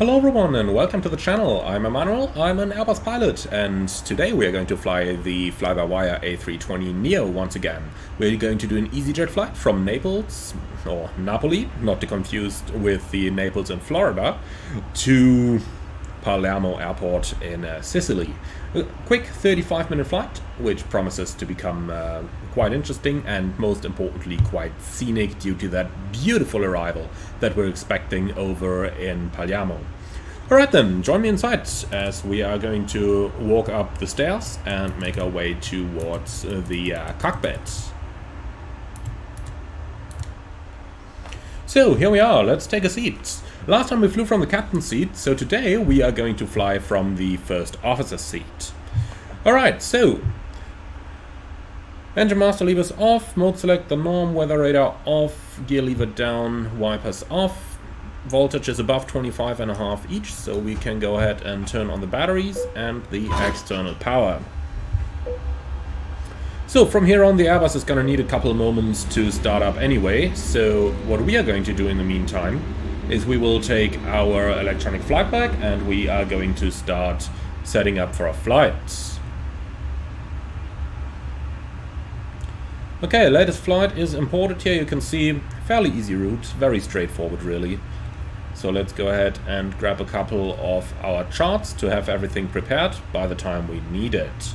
Hello everyone and welcome to the channel. I'm Emmanuel, I'm an Airbus pilot, and today we are going to fly the FlyByWire A320 Neo once again. We're going to do an EasyJet flight from Naples, or Napoli, not to confuse with the Naples in Florida, to Palermo Airport in Sicily. A quick 35-minute flight, which promises to become quite interesting and most importantly quite scenic due to that beautiful arrival that we're expecting over in Palermo. Alright then, join me inside as we are going to walk up the stairs and make our way towards the cockpit. So here we are, let's take a seat. Last time we flew from the captain's seat, so today we are going to fly from the first officer's seat. Alright, so engine master levers off, mode select the norm, weather radar off, gear lever down, wipers off. Voltage is above 25.5 each, so we can go ahead and turn on the batteries and the external power. So from here on the Airbus is going to need a couple of moments to start up anyway, so what we are going to do in the meantime is we will take our electronic flight bag and we are going to start setting up for our flight. Okay, latest flight is imported here. You can see fairly easy route, very straightforward really. So let's go ahead and grab a couple of our charts to have everything prepared by the time we need it.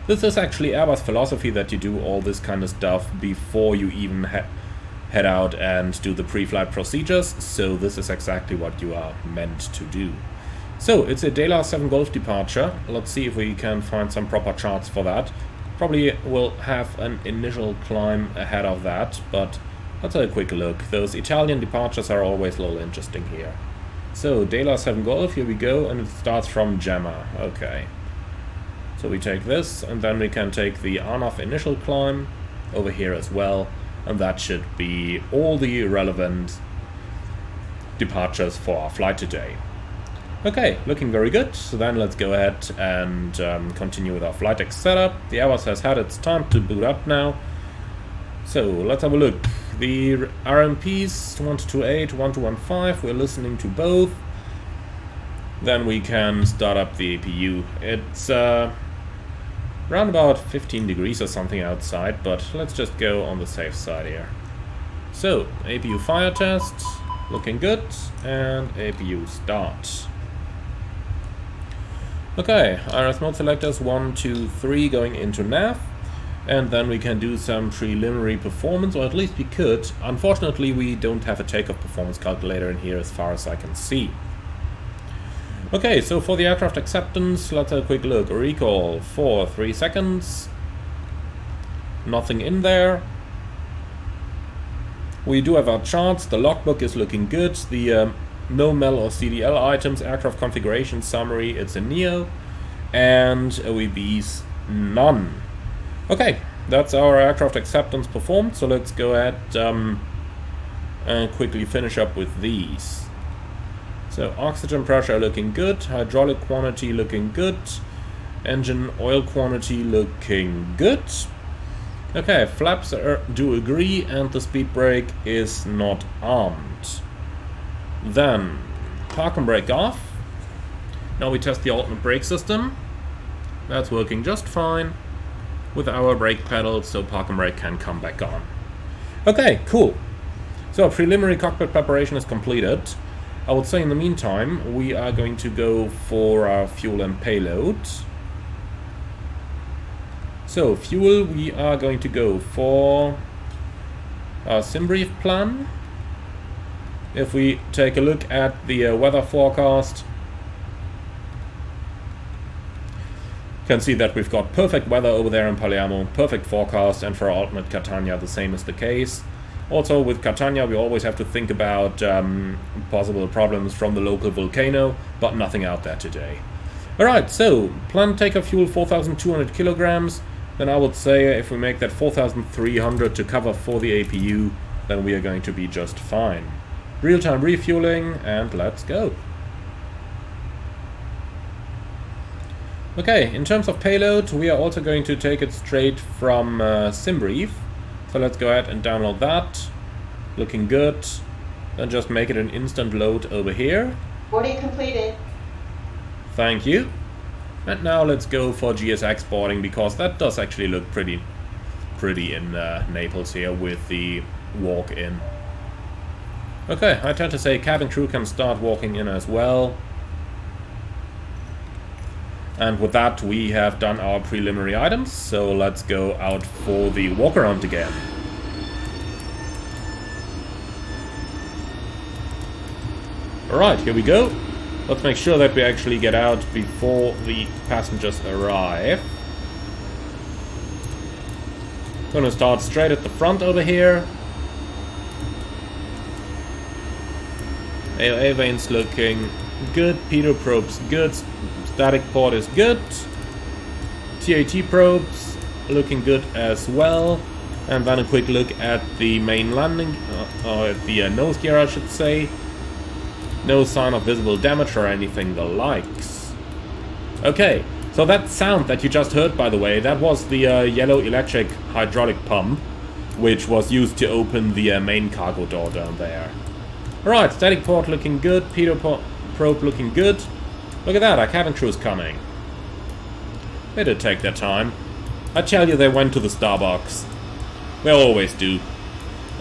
This is actually Airbus philosophy that you do all this kind of stuff before you even head out and do the pre-flight procedures, so this is exactly what you are meant to do. So it's a Dela 7 Golf departure. Let's see if we can find some proper charts for that. Probably will have an initial climb ahead of that, but let's have a quick look. Those Italian departures are always a little interesting here. So Dela 7 Golf, here we go, and it starts from Gemma. Okay. So we take this, and then we can take the Arnav initial climb over here as well, and that should be all the relevant departures for our flight today. Okay, looking very good. So then let's go ahead and continue with our flight deck setup. The Airbus has had its time to boot up now. So let's have a look. The RMPs 1228, 1215, we're listening to both. Then we can start up the APU. It's around about 15 degrees or something outside, but let's just go on the safe side here. So, APU fire test, looking good, and APU start. Okay, IRS mode selectors 1, 2, 3 going into nav, and then we can do some preliminary performance, or at least we could. Unfortunately, we don't have a takeoff performance calculator in here as far as I can see. Okay, so for the aircraft acceptance, let's have a quick look. Recall for 3 seconds. Nothing in there. We do have our charts. The logbook is looking good. The no MEL or CDL items, aircraft configuration summary, it's a Neo. And OEBs, none. Okay, that's our aircraft acceptance performed. So let's go ahead and quickly finish up with these. So oxygen pressure looking good, hydraulic quantity looking good, engine oil quantity looking good. Okay, flaps do agree, and the speed brake is not armed. Then park and brake off. Now we test the alternate brake system. That's working just fine with our brake pedals, so park and brake can come back on. Okay, cool. So preliminary cockpit preparation is completed. I would say in the meantime, we are going to go for our fuel and payload. So fuel, we are going to go for our sim brief plan. If we take a look at the weather forecast, you can see that we've got perfect weather over there in Palermo, perfect forecast, and for our alternate Catania the same is the case. Also with Catania we always have to think about possible problems from the local volcano, but nothing out there today. Alright, so planned takeoff fuel 4,200 kilograms, then I would say if we make that 4,300 to cover for the APU, then we are going to be just fine. Real-time refueling, and let's go. Okay, in terms of payload, we are also going to take it straight from SimBrief. So let's go ahead and download that. Looking good. Then just make it an instant load over here. Boarding completed. Thank you. And now let's go for GSX boarding, because that does actually look pretty in Naples here with the walk in. Okay, I tend to say cabin crew can start walking in as well. And with that we have done our preliminary items, so let's go out for the walk around again. Alright, here we go. Let's make sure that we actually get out before the passengers arrive. Gonna start straight at the front over here. AOA vanes looking good, pitot probes good, static port is good, TAT probes looking good as well, and then a quick look at the main landing, or at the nose gear I should say. No sign of visible damage or anything the likes. Okay, so that sound that you just heard, by the way, that was the yellow electric hydraulic pump, which was used to open the main cargo door down there. Alright, static port looking good, pitot probe looking good. Look at that, our cabin crew's coming. They did take their time. I tell you, they went to the Starbucks. They always do.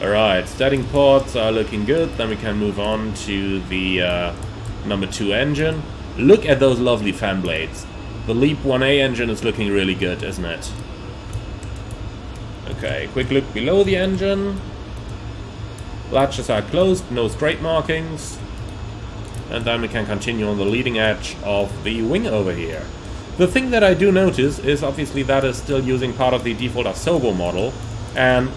Alright, static ports are looking good. Then we can move on to the number 2 engine. Look at those lovely fan blades. The Leap 1A engine is looking really good, isn't it? Okay, quick look below the engine. Latches are closed, no straight markings. And then we can continue on the leading edge of the wing over here. The thing that I do notice is obviously that is still using part of the default Asobo model. And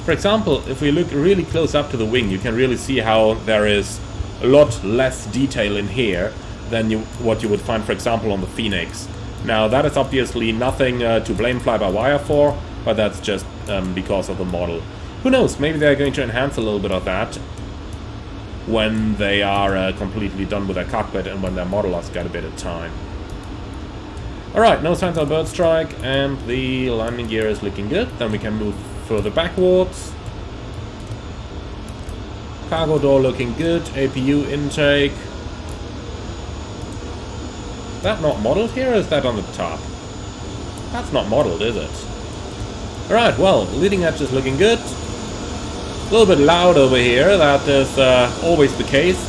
for example, if we look really close up to the wing, you can really see how there is a lot less detail in here than what you would find, for example, on the Phoenix. Now, that is obviously nothing to blame Fly-by-Wire for, but that's just because of the model. Who knows, maybe they're going to enhance a little bit of that when they are completely done with their cockpit and when their model has got a bit of time. Alright, no signs of bird strike, and the landing gear is looking good. Then we can move further backwards. Cargo door looking good, APU intake. Is that not modeled here, or is that on the top? That's not modeled, is it? Alright, well, leading edge is looking good. A little bit loud over here, that is always the case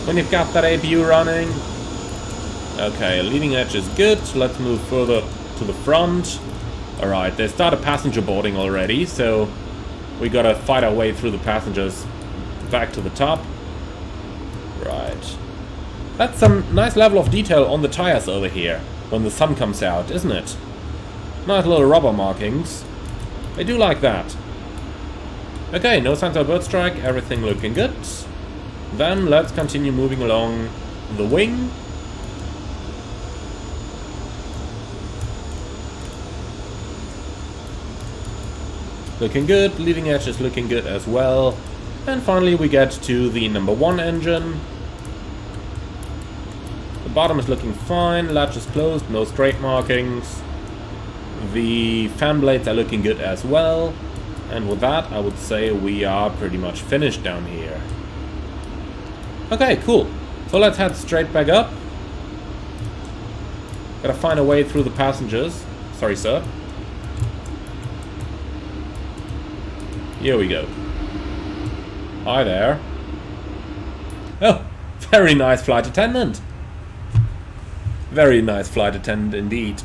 when you've got that APU running. Okay, leading edge is good. Let's move further to the front. Alright, they started passenger boarding already, so we gotta fight our way through the passengers back to the top. Right. That's some nice level of detail on the tires over here when the sun comes out, isn't it? Nice little rubber markings. I do like that. Okay, no signs of bird strike, everything looking good. Then let's continue moving along the wing. Looking good, leading edge is looking good as well. And finally we get to the number 1 engine. The bottom is looking fine, latch is closed, no straight markings. The fan blades are looking good as well. And with that, I would say we are pretty much finished down here. Okay, cool. So let's head straight back up. Gotta find a way through the passengers. Sorry, sir. Here we go. Hi there. Oh, very nice flight attendant. Very nice flight attendant indeed.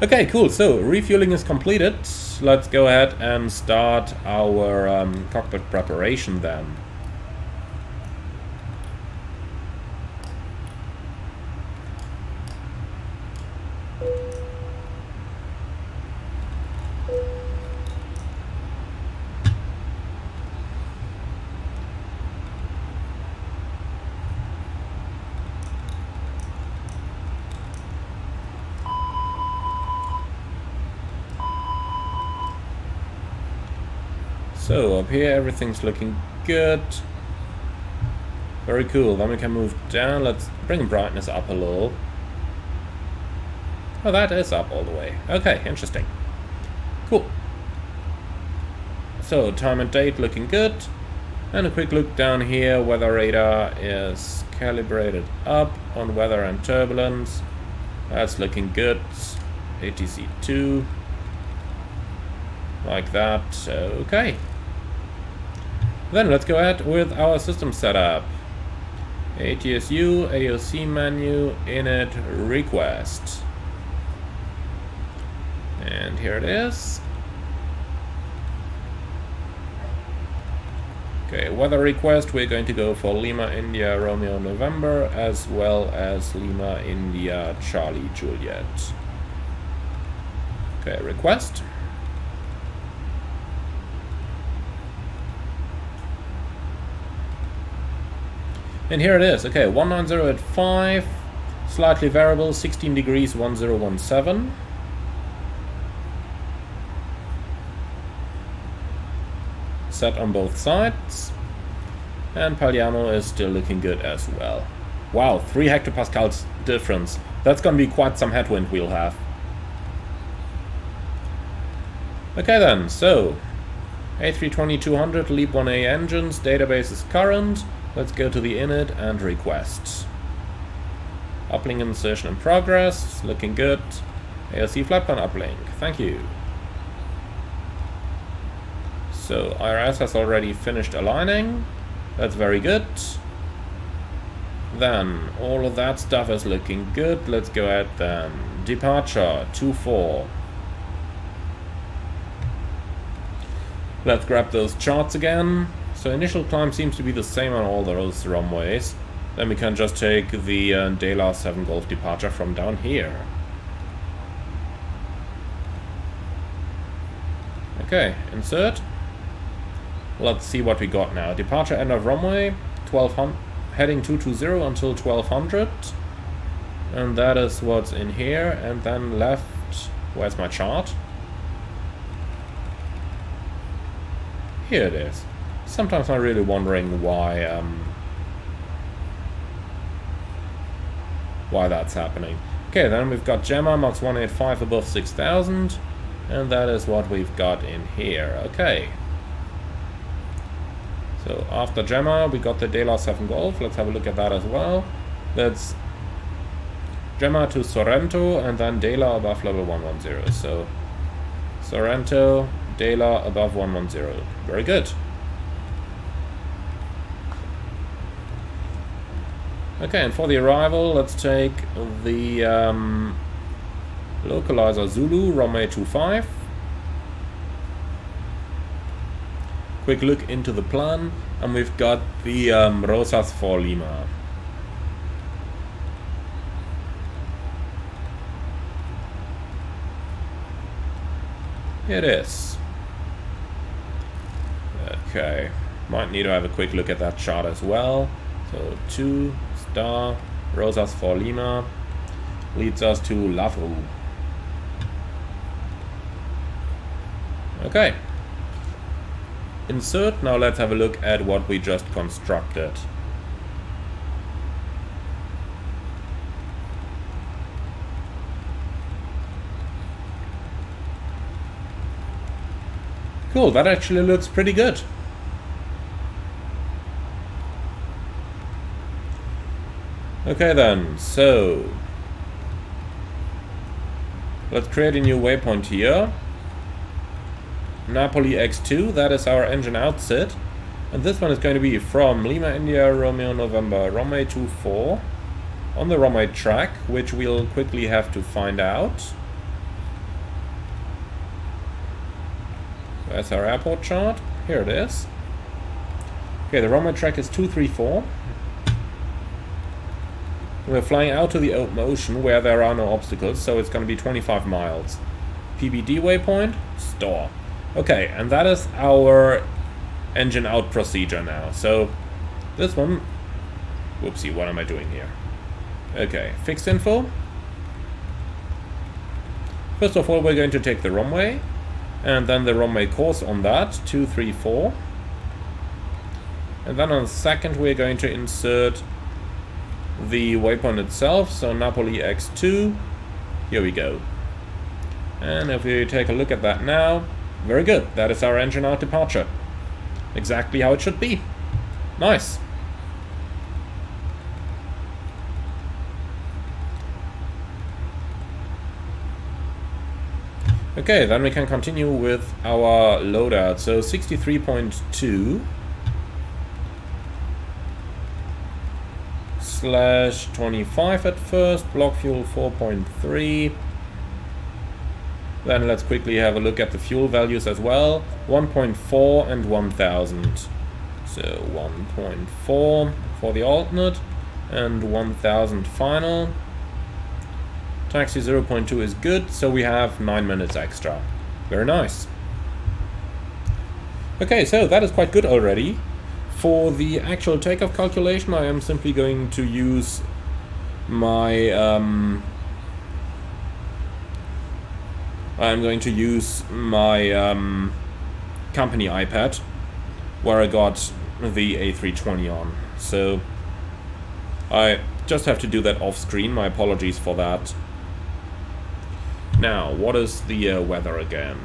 Okay, cool. So, refueling is completed. Let's go ahead and start our cockpit preparation then. So up here everything's looking good. Very cool. Then we can move down. Let's bring brightness up a little. Oh, that is up all the way. Okay, interesting. Cool. So time and date looking good. And a quick look down here, weather radar is calibrated up on weather and turbulence. That's looking good. ATC 2. Like that. Okay. Then let's go ahead with our system setup. ATSU, AOC menu, init, request. And here it is. Okay, weather request, we're going to go for Lima, India, Romeo, November, as well as Lima, India, Charlie, Juliet. Okay, request. And here it is. Okay, 190 at 5, slightly variable, 16 degrees, 1017. Set on both sides. And Pagliano is still looking good as well. Wow, 3 hectopascals difference. That's gonna be quite some headwind we'll have. Okay then, so A320-200 LEAP 1A engines, database is current. Let's go to the init and request. Uplink insertion in progress, looking good. AOC flight plan uplink, thank you. So IRS has already finished aligning, that's very good. Then all of that stuff is looking good, let's go ahead then. Departure 24. Let's grab those charts again. So initial climb seems to be the same on all those runways. Then we can just take the Dela 7 Golf departure from down here. Okay, insert. Let's see what we got now. Departure end of runway, 1200, heading 220 until 1200. And that is what's in here. And then left, where's my chart? Here it is. Sometimes I'm really wondering why that's happening. Okay, then we've got Gemma, Max 185 above 6000. And that is what we've got in here. Okay. So after Gemma, we got the Dela 7 Golf. Let's have a look at that as well. That's Gemma to Sorrento and then Dela above level 110. So Sorrento, Dela above 110. Very good. Okay, and for the arrival, let's take the localizer Zulu, runway 25. Quick look into the plan, and we've got the Rosas for Lima. Here it is. Okay, might need to have a quick look at that chart as well. So 2 star Rosas for Lima leads us to Lavaux. Okay. Insert. Now let's have a look at what we just constructed. Cool, that actually looks pretty good. Okay then, so let's create a new waypoint here. Napoli X2, that is our engine outset. And this one is going to be from Lima, India, Romeo, November, runway 24 on the runway track, which we'll quickly have to find out. That's our airport chart. Here it is. Okay, the runway track is 234. We're flying out to the open ocean where there are no obstacles, so it's going to be 25 miles. PBD waypoint, store. Okay, and that is our engine out procedure now. So this one, whoopsie, what am I doing here? Okay, fixed info. First of all, we're going to take the runway, and then the runway course on that, 234. And then on the second, we're going to insert the waypoint itself, so Napoli X2. Here we go. And if we take a look at that now, very good. That is our engine out departure. Exactly how it should be. Nice. Okay, then we can continue with our loadout. So 63.2 / 25 at first, block fuel 4.3. Then let's quickly have a look at the fuel values as well. 1.4 and 1000. So 1.4 for the alternate and 1000 final. Taxi 0.2 is good, so we have 9 minutes extra. Very nice. Okay, so that is quite good already. For the actual takeoff calculation, I am simply going to use my company iPad, where I got the A320 on. So I just have to do that off screen. My apologies for that. Now, what is the weather again?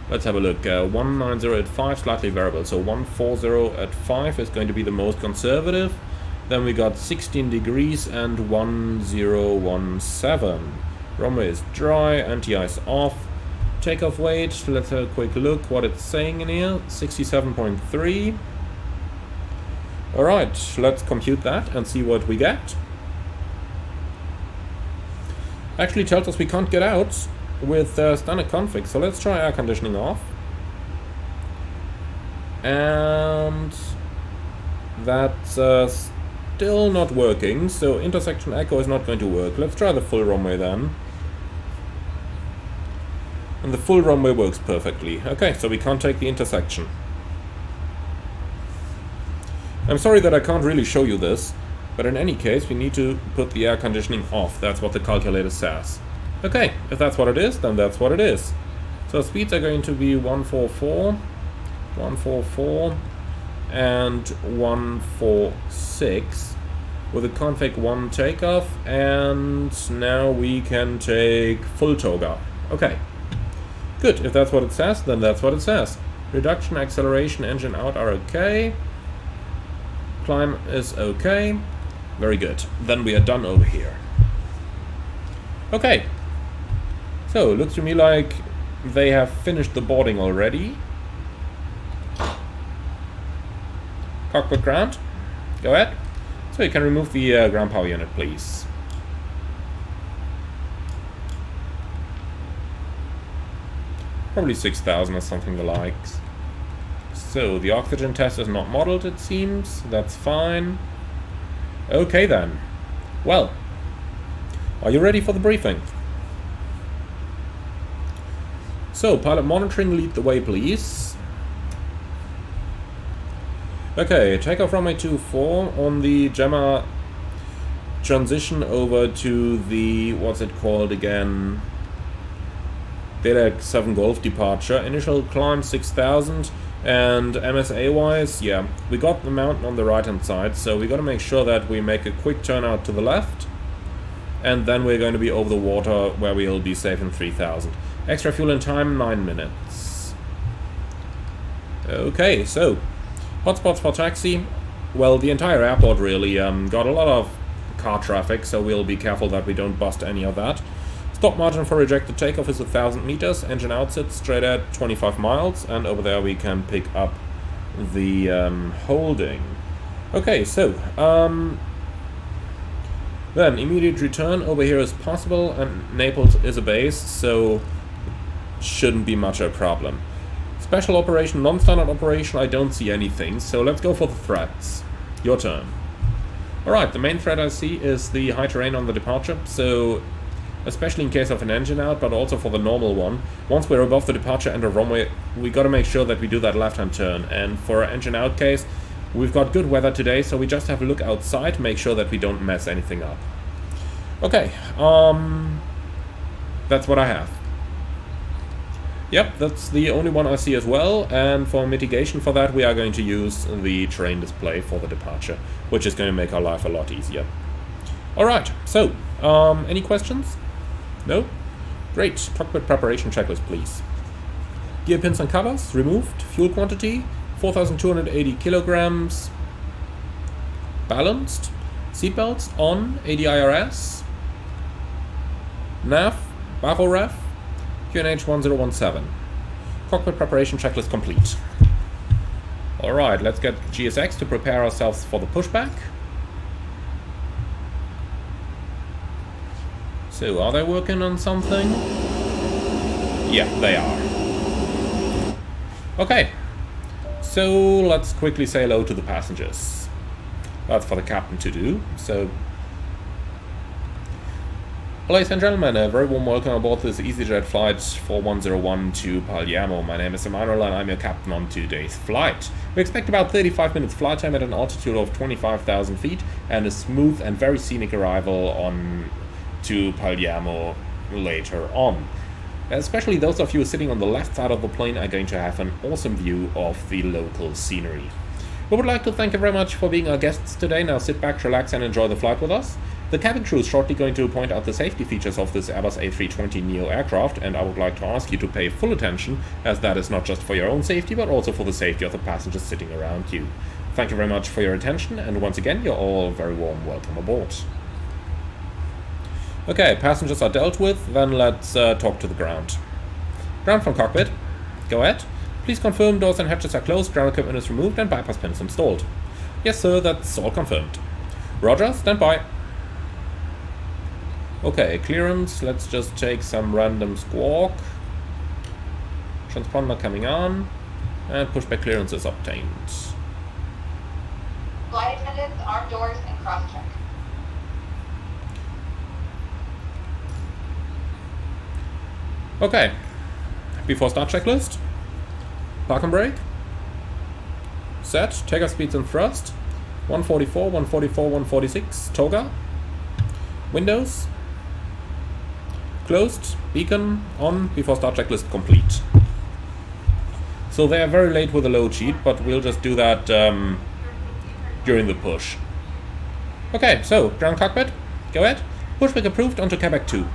Let's have a look. 190 at 5, slightly variable. So 140 at 5 is going to be the most conservative. Then we got 16 degrees and 1017. Runway is dry, anti-ice off. Takeoff weight, let's have a quick look what it's saying in here. 67.3. Alright, let's compute that and see what we get. Actually tells us we can't get out with standard config, so let's try air conditioning off. And that's still not working, so intersection echo is not going to work. Let's try the full runway then. And the full runway works perfectly. Okay, so we can't take the intersection. I'm sorry that I can't really show you this, but in any case we need to put the air conditioning off. That's what the calculator says. Okay, if that's what it is, then that's what it is. So speeds are going to be 144, 144, and 146 with a config 1 takeoff, and now we can take full toga. Okay, good. If that's what it says, then that's what it says. Reduction, acceleration, engine out are okay. Climb is okay. Very good. Then we are done over here. Okay. So, looks to me like they have finished the boarding already. Cockpit ground. Go ahead. So you can remove the ground power unit, please. Probably 6,000 or something the likes. So, the oxygen test is not modeled, it seems. That's fine. Okay then. Well, are you ready for the briefing? So, pilot monitoring, lead the way, please. Okay, takeoff runway 24 on the Gemma transition over to the, what's it called again? Delta 7 Golf departure. Initial climb 6,000. And MSA wise, yeah, we got the mountain on the right hand side, so we got to make sure that we make a quick turn out to the left, and then we're going to be over the water where we'll be safe in 3,000. Extra fuel and time, 9 minutes. Okay, so hotspots for taxi. Well, the entire airport really got a lot of car traffic, so we'll be careful that we don't bust any of that. Stop margin for rejected takeoff is 1,000 meters. Engine outsits straight at 25 miles, and over there we can pick up the holding. Okay, so then immediate return over here is possible, and Naples is a base, so shouldn't be much of a problem. Special operation, non-standard operation, I don't see anything, so let's go for the threats. Your turn. Alright, the main threat I see is the high terrain on the departure, so especially in case of an engine out, but also for the normal one. Once we're above the departure and the runway, we got to make sure that we do that left-hand turn. And for our engine out case, we've got good weather today, so we just have a look outside, make sure that we don't mess anything up. Okay, that's what I have. Yep, that's the only one I see as well, and for mitigation for that, we are going to use the terrain display for the departure, which is going to make our life a lot easier. Alright, so, any questions? No? Great. Cockpit preparation checklist, please. Gear pins and covers removed. Fuel quantity 4,280 kilograms. Balanced. Seatbelts on. ADIRS. Nav. Baro ref. QNH 1017. Cockpit preparation checklist complete. Alright, let's get GSX to prepare ourselves for the pushback. So, are they working on something? Yeah, they are. Okay. So, let's quickly say hello to the passengers. That's for the captain to do, so... Ladies and gentlemen, a very warm welcome aboard this EasyJet flight 4101 to Palermo. My name is Emmanuel and I'm your captain on today's flight. We expect about 35 minutes flight time at an altitude of 25,000 feet and a smooth and very scenic arrival on to Palermo later on. Especially those of you sitting on the left side of the plane are going to have an awesome view of the local scenery. We would like to thank you very much for being our guests today. Now sit back, relax and enjoy the flight with us. The cabin crew is shortly going to point out the safety features of this Airbus A320neo aircraft, and I would like to ask you to pay full attention, as that is not just for your own safety, but also for the safety of the passengers sitting around you. Thank you very much for your attention, and once again, you're all very warm welcome aboard. Okay, passengers are dealt with, then let's talk to the ground. Ground from cockpit. Go ahead. Please confirm doors and hatches are closed, ground equipment is removed, and bypass pin is installed. Yes, sir, that's all confirmed. Roger, stand by. Okay, clearance, let's just take some random squawk. Transponder coming on, and pushback clearance is obtained. Flight attendants, arm doors, and cross-check. Okay, before start checklist. Park and brake. Set, takeoff speeds and thrust. 144, 144, 146, toga. Windows. Closed, beacon on, before start checklist complete. So they are very late with the load sheet, but we'll just do that during the push. Okay, so ground cockpit, go ahead. Pushback approved onto Quebec 2.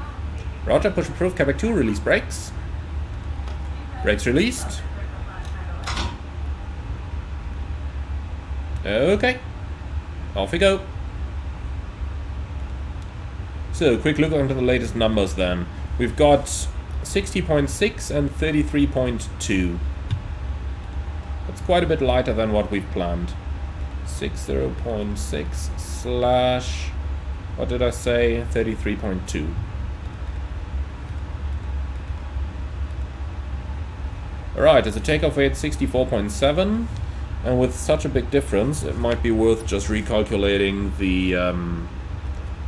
Roger, push approved, Quebec 2, release brakes. Brakes released. Okay, off we go. So, quick look onto the latest numbers then. We've got 60.6 and 33.2. That's quite a bit lighter than what we've planned. 60.6 slash... what did I say? 33.2. Alright, it's a takeoff weight 64.7. And with such a big difference, it might be worth just recalculating the...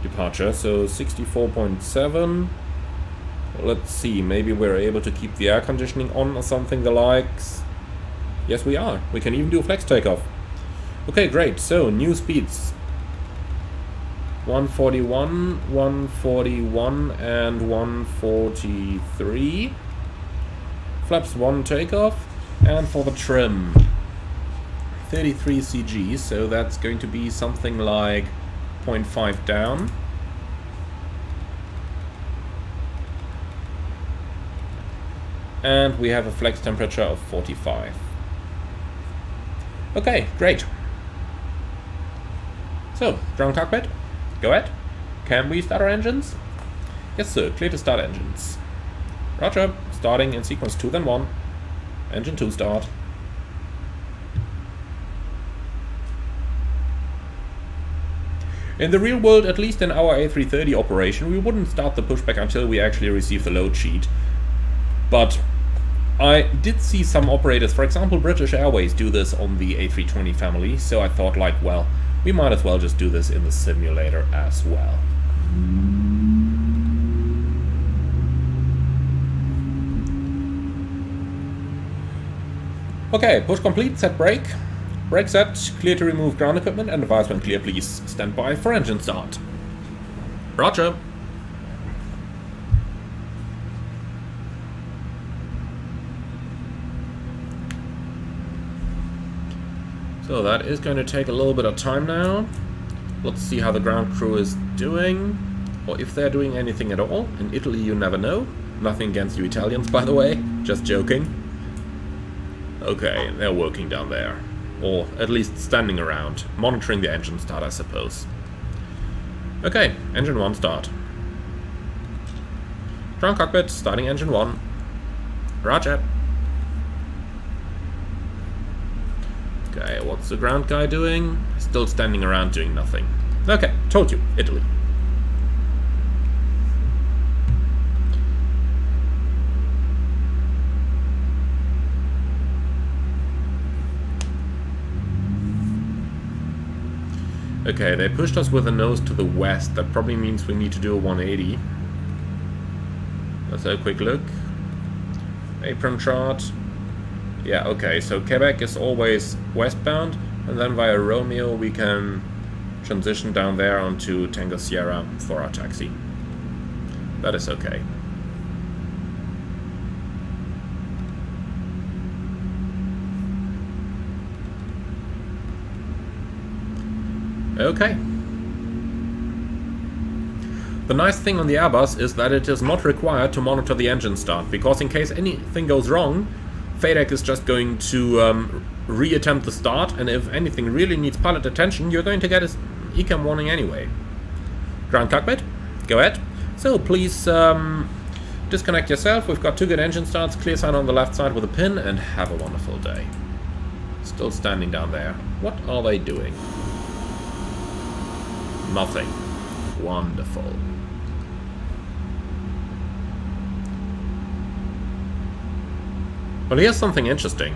departure, so 64.7. Let's see, maybe we're able to keep the air conditioning on or something the likes. Yes, we are. We can even do a flex takeoff. Okay, great. So, new speeds. 141, 141, and 143. Flaps 1 takeoff. And for the trim, 33 CG, so that's going to be something like 0.5 down. And we have a flex temperature of 45. Okay, great. So, ground cockpit, go ahead. Can we start our engines? Yes, sir, clear to start engines. Roger, starting in sequence 2 then 1. Engine 2 start. In the real world, at least in our A330 operation, we wouldn't start the pushback until we actually receive the load sheet. But I did see some operators, for example British Airways, do this on the A320 family, so I thought like, well, we might as well just do this in the simulator as well. Okay, push complete, set brake. Brake set, clear to remove ground equipment, and advise when clear, please stand by for engine start. Roger. So that is going to take a little bit of time now. Let's see how the ground crew is doing, or if they're doing anything at all. In Italy you never know. Nothing against you Italians, by the way, just joking. Okay, they're working down there. Or at least standing around, monitoring the engine start, I suppose. Okay, engine 1 start. Ground cockpit, starting engine 1. Roger. Okay, what's the ground guy doing? Still standing around doing nothing. Okay, told you, Italy. Okay, they pushed us with a nose to the west. That probably means we need to do a 180. Let's have a quick look. Apron chart. Yeah, okay, so Quebec is always westbound, and then via Romeo we can transition down there onto Tango Sierra for our taxi. That is okay. Okay. The nice thing on the Airbus is that it is not required to monitor the engine start, because in case anything goes wrong, FADEC is just going to re-attempt the start, and if anything really needs pilot attention, you're going to get an ECAM warning anyway. Ground cockpit, go ahead. So please disconnect yourself. We've got 2 good engine starts, clear sign on the left side with a pin, and have a wonderful day. Still standing down there. What are they doing? Nothing. Wonderful. Well, here's something interesting.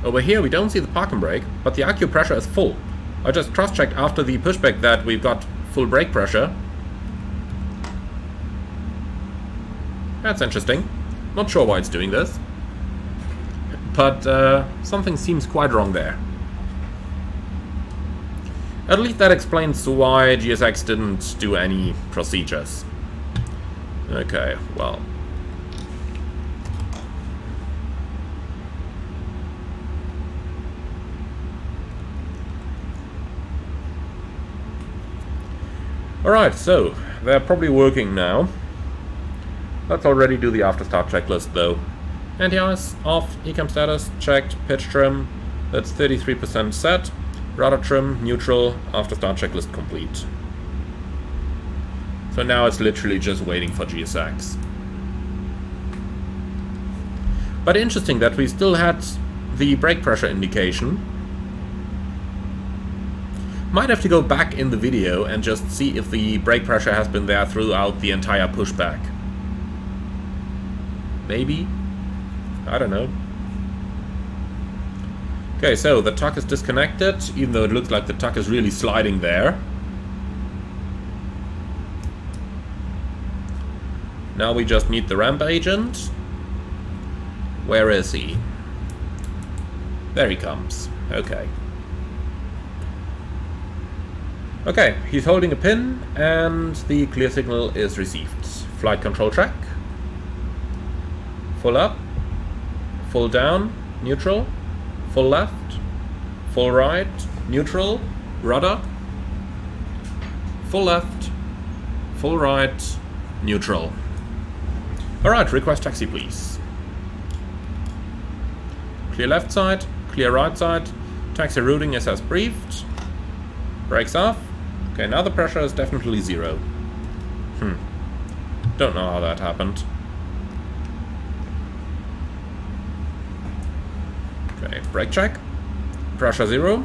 Over here we don't see the parking brake, but the IQ pressure is full. I just cross-checked after the pushback that we've got full brake pressure. That's interesting. Not sure why it's doing this. But something seems quite wrong there. At least that explains why GSX didn't do any procedures. Okay, well. Alright, so they're probably working now. Let's already do the after start checklist though. Anti-ice off, ECAM status checked, pitch trim, that's 33% set. Rudder trim, neutral, after start checklist complete. So now it's literally just waiting for GSX. But interesting that we still had the brake pressure indication. Might have to go back in the video and just see if the brake pressure has been there throughout the entire pushback. Maybe? I don't know. Okay, so the tuck is disconnected, even though it looks like the tuck is really sliding there. Now we just need the ramp agent. Where is he? There he comes. Okay. Okay, he's holding a pin and the clear signal is received. Flight control track. Full up. Full down. Neutral. Full left, full right, neutral, rudder, full left, full right, neutral. Alright, request taxi please. Clear left side, clear right side, taxi routing is as briefed. Brakes off. Okay, now the pressure is definitely 0. Don't know how that happened. Okay, brake check. Pressure 0.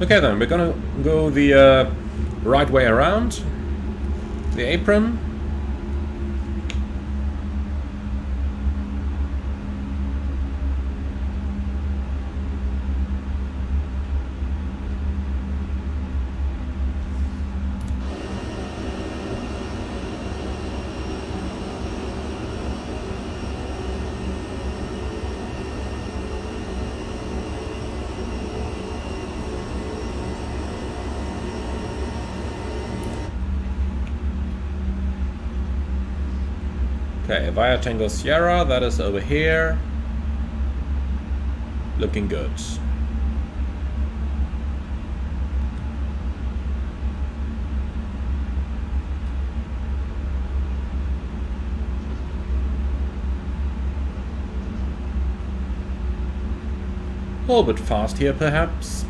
Okay then, we're gonna go the right way around. The apron. Okay, via Tango Sierra, that is over here. Looking good. A little bit fast here, perhaps.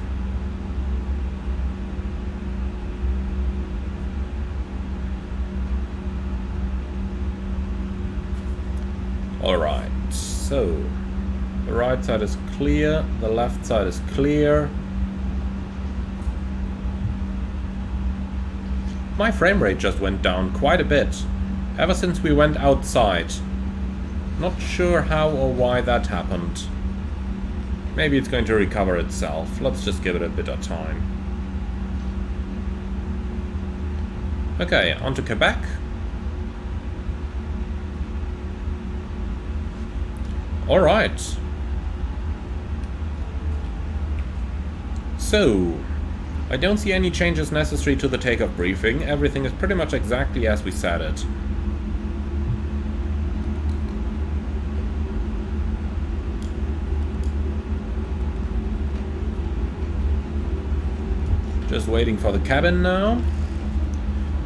Alright, so the right side is clear, the left side is clear. My frame rate just went down quite a bit ever since we went outside. Not sure how or why that happened. Maybe it's going to recover itself. Let's just give it a bit of time. Okay, on to Quebec. Alright. So, I don't see any changes necessary to the takeoff briefing. Everything is pretty much exactly as we said it. Just waiting for the cabin now.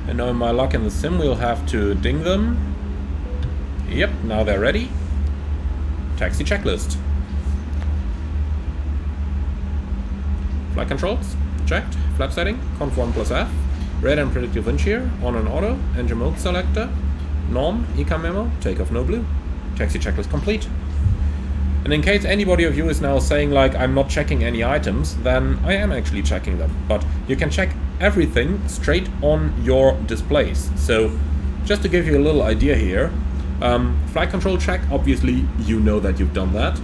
And knowing my luck in the sim, we'll have to ding them. Yep, now they're ready. Taxi checklist. Flight controls, checked. Flap setting, conf 1 plus F. Radar and predictive wind shear, on and auto. Engine mode selector. Norm, ECAM memo, takeoff no blue. Taxi checklist complete. And in case anybody of you is now saying like I'm not checking any items, then I am actually checking them. But you can check everything straight on your displays. So just to give you a little idea here, flight control check, obviously you know that you've done that.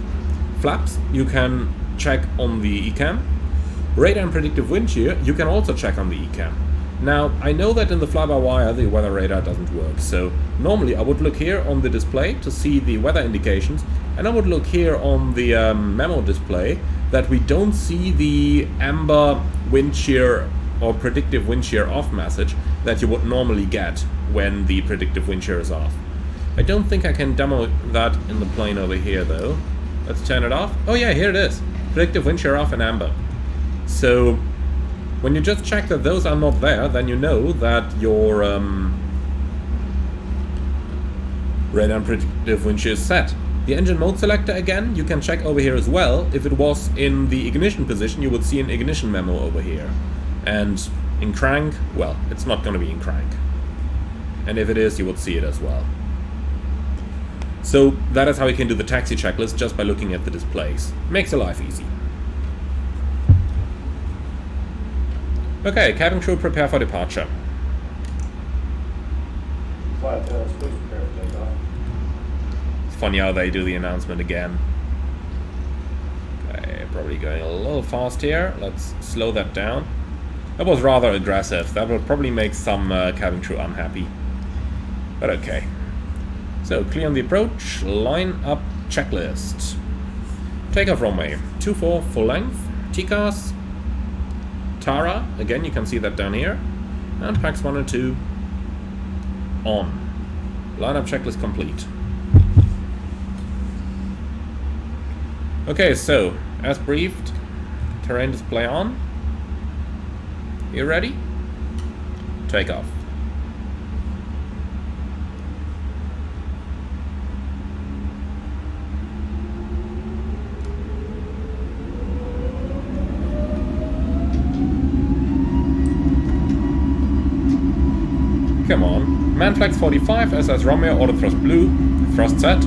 Flaps, you can check on the ECAM. Radar and predictive wind shear, you can also check on the ECAM. Now, I know that in the fly-by-wire the weather radar doesn't work, so normally I would look here on the display to see the weather indications, and I would look here on the memo display that we don't see the amber wind shear or predictive wind shear off message that you would normally get when the predictive wind shear is off. I don't think I can demo that in the plane over here though. Let's turn it off. Oh yeah, here it is. Predictive wind shear off in amber. So when you just check that those are not there, then you know that your radar and predictive wind shear is set. The engine mode selector, again, you can check over here as well. If it was in the ignition position, you would see an ignition memo over here. And in crank, well, it's not going to be in crank. And if it is, you would see it as well. So that is how you can do the taxi checklist, just by looking at the displays. Makes your life easy. Okay, cabin crew, prepare for departure. It's funny how they do the announcement again. Okay, probably going a little fast here. Let's slow that down. That was rather aggressive. That will probably make some cabin crew unhappy. But okay. So, clear on the approach. Line up checklist. Takeoff runway 24 full length. TCAS. Tara, again you can see that down here, and packs 1 and 2 on. Lineup checklist complete. Okay, so as briefed, terrain display on. You ready? Take off. Come on. Man flags 45, SS Romeo, auto thrust blue, thrust set.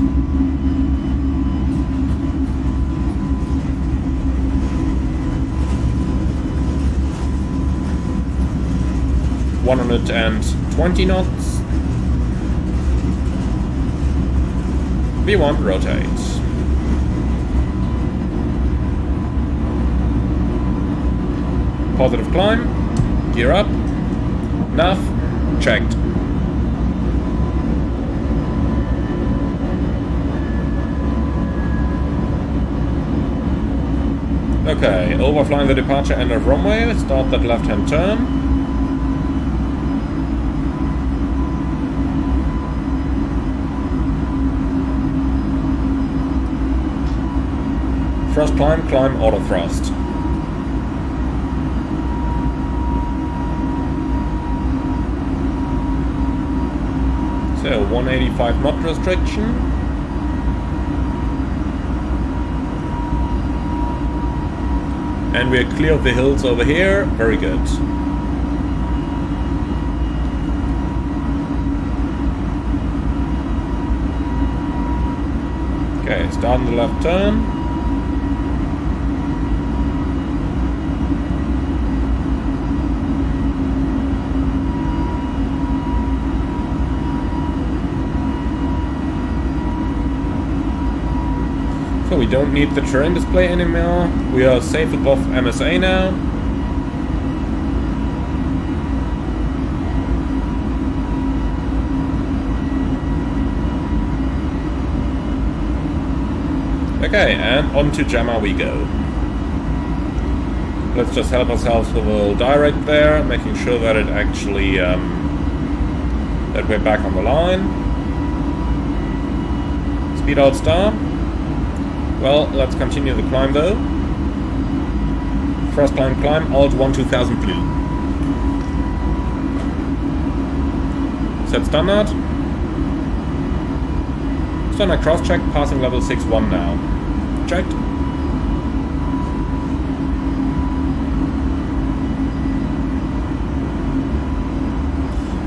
(120 knots). V1 rotate. Positive climb. Gear up. Nav. Checked. Okay, overflying the departure end of runway, start that left-hand turn. Thrust climb, climb, auto thrust. So 185 knot restriction. And we're clear of the hills over here. Very good. Okay, start the left turn. So we don't need the terrain display anymore. We are safe above MSA now. Okay, and on to Gemma we go. Let's just help ourselves with a little direct there, making sure that it actually that we're back on the line. Speed out star. Well, let's continue the climb though. First climb, alt 12000 blue. Set standard. Standard cross check, passing level 6-1 now. Checked.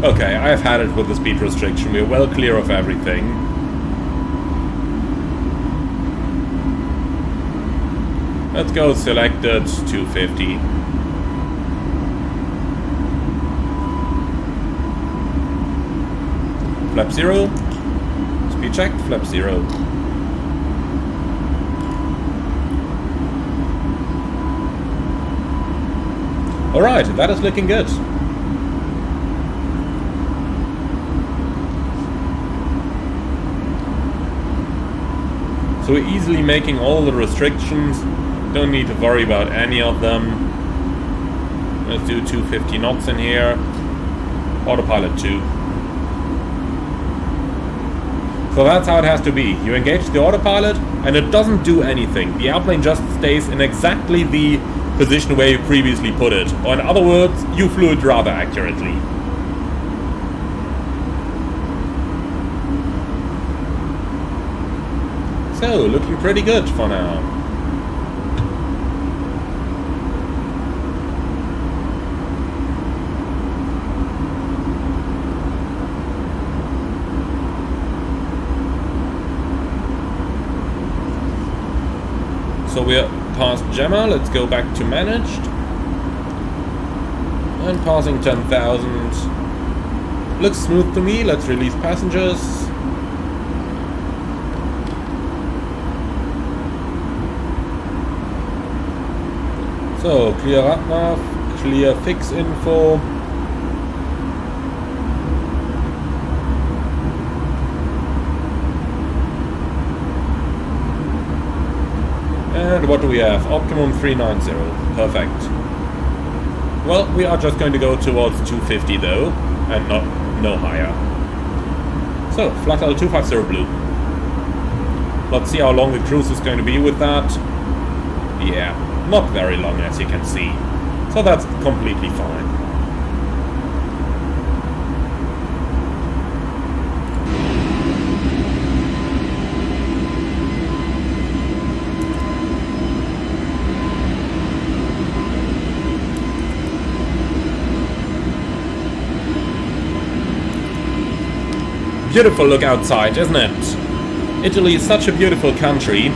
Okay, I've had it with the speed restriction. We're well clear of everything. Let's go selected 250. Flap 0. Speed checked, flap 0. Alright, that is looking good. So we're easily making all the restrictions. Don't need to worry about any of them. Let's do 250 knots in here. Autopilot 2. So that's how it has to be. You engage the autopilot and it doesn't do anything. The airplane just stays in exactly the position where you previously put it. Or in other words, you flew it rather accurately. So, looking pretty good for now. So we're past Gemma, let's go back to managed. And passing 10,000. Looks smooth to me, let's release passengers. So, clear RATNAV, clear fix info. And what do we have? Optimum 390. Perfect. Well, we are just going to go towards 250 though, and no higher. So, flat L 250 blue. Let's see how long the cruise is going to be with that. Yeah, not very long as you can see. So that's completely fine. Beautiful look outside, isn't it? Italy is such a beautiful country,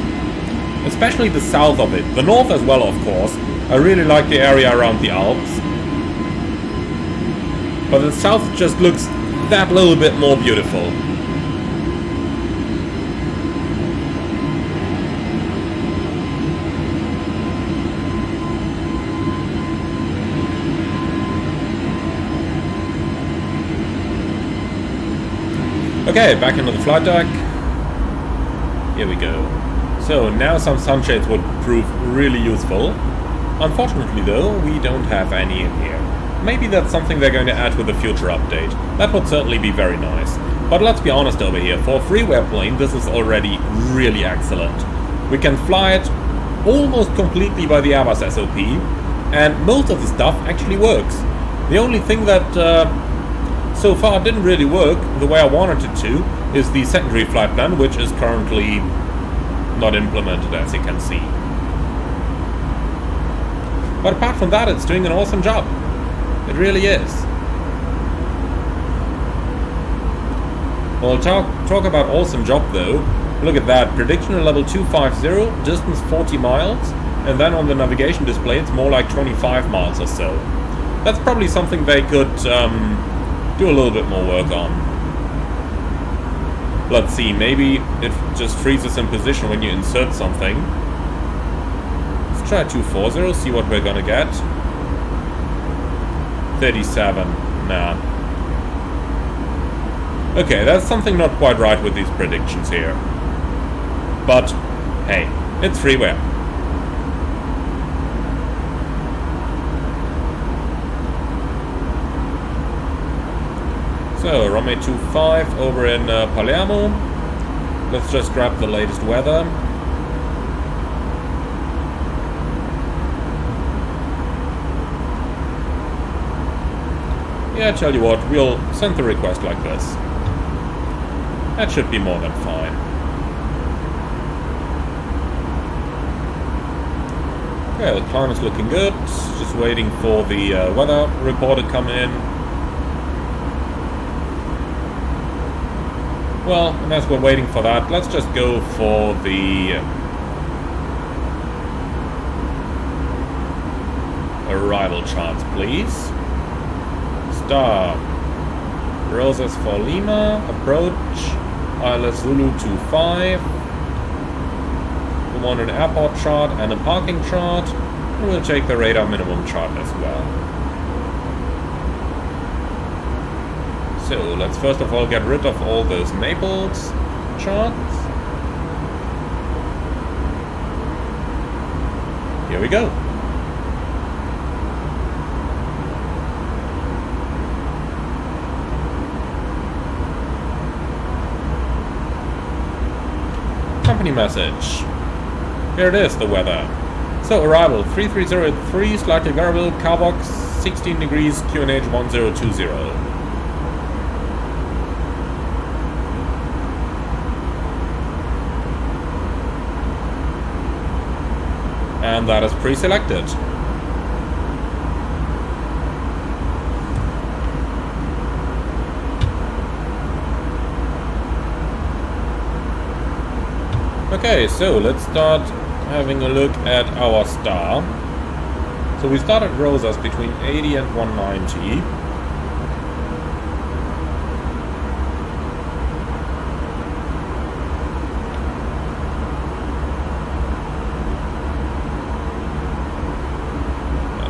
especially the south of it. The north as well, of course. I really like the area around the Alps. But the south just looks that little bit more beautiful. Okay, back into the flight deck. Here we go. So now some sunshades would prove really useful. Unfortunately though, we don't have any in here. Maybe that's something they're going to add with a future update. That would certainly be very nice. But let's be honest over here, for a freeware plane this is already really excellent. We can fly it almost completely by the Airbus SOP, and most of the stuff actually works. The only thing that so far didn't really work the way I wanted it to is the secondary flight plan, which is currently not implemented, as you can see. But apart from that, it's doing an awesome job. It really is. Well, talk about awesome job though. Look at that, prediction at level 250, distance 40 miles, and then on the navigation display it's more like 25 miles or so. That's probably something they could do a little bit more work on. Let's see, maybe it just freezes in position when you insert something. Let's try 240, see what we're gonna get. 37, nah. Okay, that's something not quite right with these predictions here. But, hey, it's freeware. So, runway 25 over in Palermo. Let's just grab the latest weather. Yeah, tell you what, we'll send the request like this. That should be more than fine. Okay, the climb is looking good. Just waiting for the weather report to come in. Well, and as we're waiting for that, let's just go for the arrival charts, please. Star. Roses for Lima. Approach. ILS Zulu 25. We want an airport chart and a parking chart. And we'll take the radar minimum chart as well. So, let's first of all get rid of all those Naples charts. Here we go. Company message. Here it is, the weather. So, arrival 3303, slightly variable, Carbox 16 degrees, QNH 1020. And that is pre-selected. Okay, so let's start having a look at our star. So we started Rosas between 80 and 190.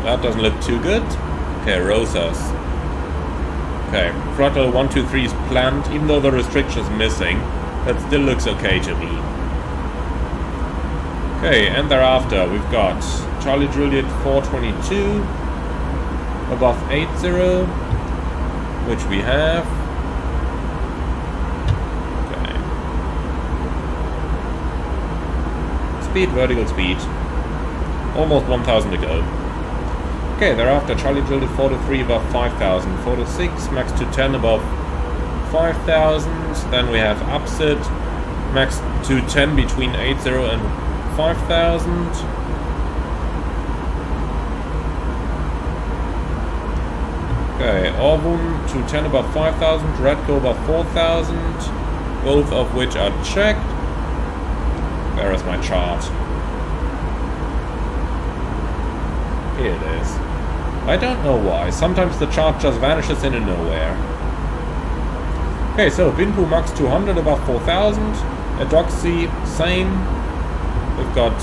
That doesn't look too good. Okay, Rosas. Okay, throttle 123 is planned, even though the restriction is missing. That still looks okay to me. Okay, and thereafter we've got Charlie Juliet 422 above 80, which we have. Okay. Speed, vertical speed. Almost 1000 to go. Okay, thereafter Charlie Juliet 423 above 5000, 426, max 210 above 5000, then we have Upset, max 210 between 80 and 5000. Okay, Orvun 210 above 5000, Redco above 4000, both of which are checked. Where is my chart? Here it is. I don't know why. Sometimes the chart just vanishes into nowhere. Okay, so Binpu max 200 above 4000. Edoxy, same. We've got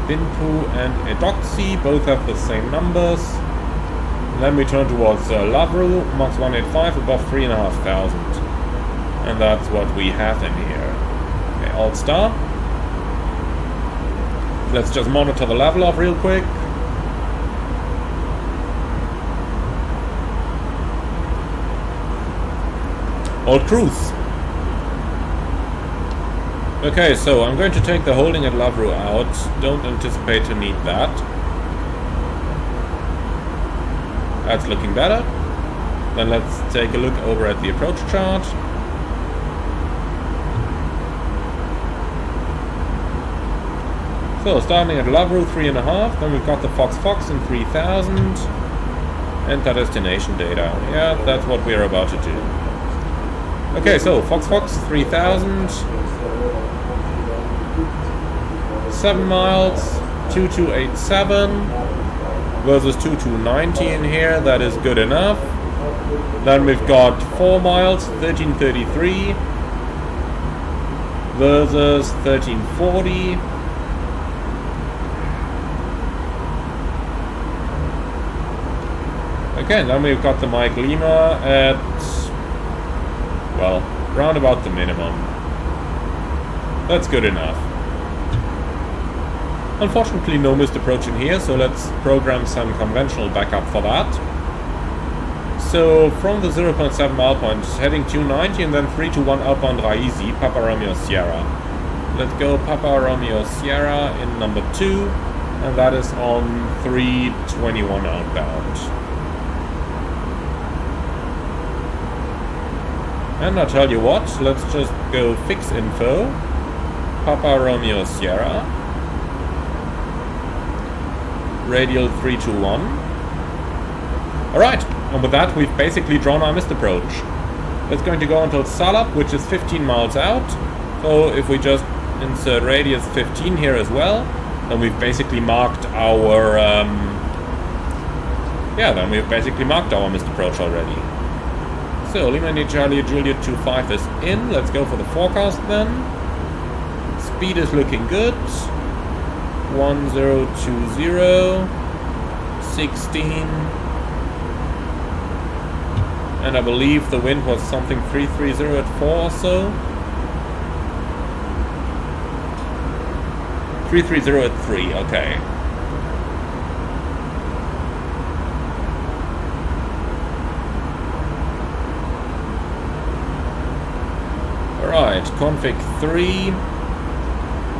Binpu and Edoxy, both have the same numbers. And then we turn towards Lavru, max 185 above 3500. And that's what we have in here. Okay, Alt Star. Let's just monitor the level up real quick. Alt Cruise. Okay, so I'm going to take the holding at Lavru out. Don't anticipate to need that. That's looking better. Then let's take a look over at the approach chart. So, starting at Lavro 3.5, then we've got the Fox Fox in 3000. Enter destination data. Yeah, that's what we're about to do. Okay, so Fox Fox 3000. 7 miles, 2287 versus 2290 in here. That is good enough. Then we've got 4 miles, 1333 versus 1340. Okay, then we've got the Mike Lima at, well, round about the minimum. That's good enough. Unfortunately, no missed approach in here, so let's program some conventional backup for that. So, from the 0.7 mile point, heading 290 and then 321 outbound Raizi, Papa Romeo Sierra. Let's go Papa Romeo Sierra in number 2, and that is on 321 outbound. And I'll tell you what, let's just go fix info, Papa Romeo Sierra, radial 321. Alright, and with that we've basically drawn our missed approach. It's going to go until Salab, which is 15 miles out. So if we just insert radius 15 here as well, then we've basically marked our then we've basically marked our missed approach already. So Lima India Charlie Juliet 25 is in. Let's go for the forecast then. Speed is looking good. 1020, 16, and I believe the wind was something 330 at 4 or so. 330 at 3, okay. Alright, config 3,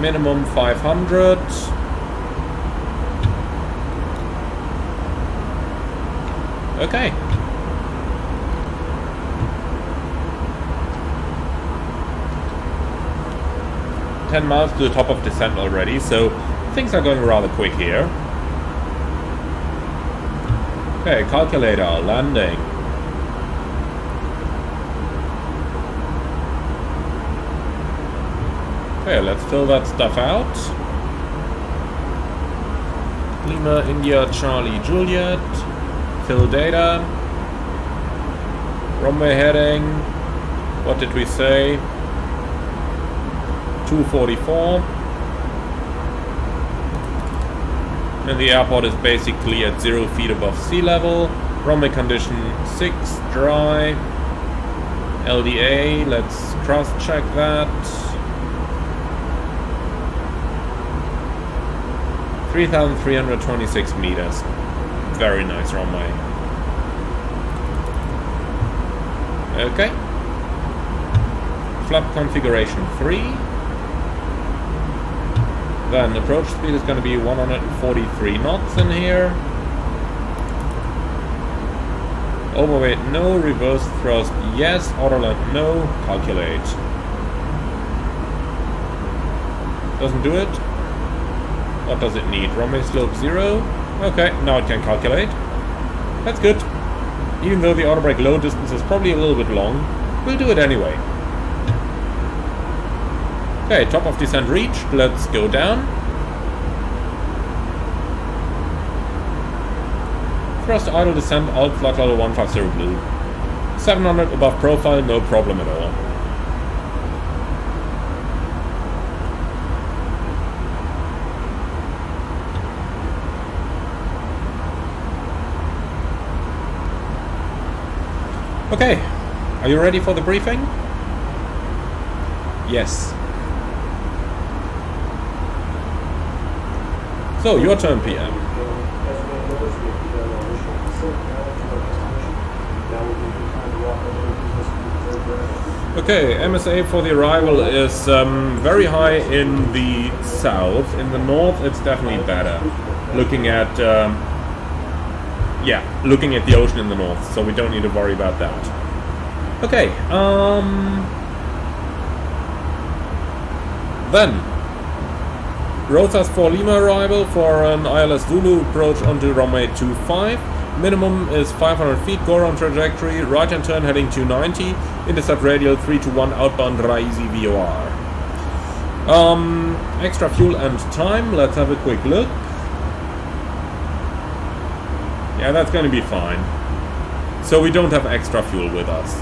minimum 500. Okay. $10 miles to the top of descent already, so things are going rather quick here. Okay, calculator, landing. Okay, let's fill that stuff out. Lima, India, Charlie, Juliet. Fill data. Runway heading. What did we say? 244. And the airport is basically at 0 feet above sea level. Runway condition 6, dry. LDA, let's cross-check that. 3,326 meters. Very nice runway. Okay. Flap configuration 3. Then approach speed is going to be 143 knots in here. Overweight no, reverse thrust yes, autoland no, calculate. Doesn't do it. What does it need? Runway slope 0. Okay, now it can calculate. That's good. Even though the auto brake load distance is probably a little bit long, we'll do it anyway. Okay, top of descent reached. Let's go down. Thrust idle descent, alt throttle 150 blue. 700 above profile, no problem at all. Okay, are you ready for the briefing? Yes. So, your turn, PM. Okay, MSA for the arrival is very high in the south. In the north, it's definitely better. Looking at looking at the ocean in the north, so we don't need to worry about that. Okay, then Rosas for Lima arrival for an ILS Zulu approach onto runway 25. Minimum is 500 feet, go around trajectory, right hand turn heading 290, intercept radial 321 outbound Raizi VOR. Extra fuel and time, let's have a quick look. Yeah, that's going to be fine. So we don't have extra fuel with us.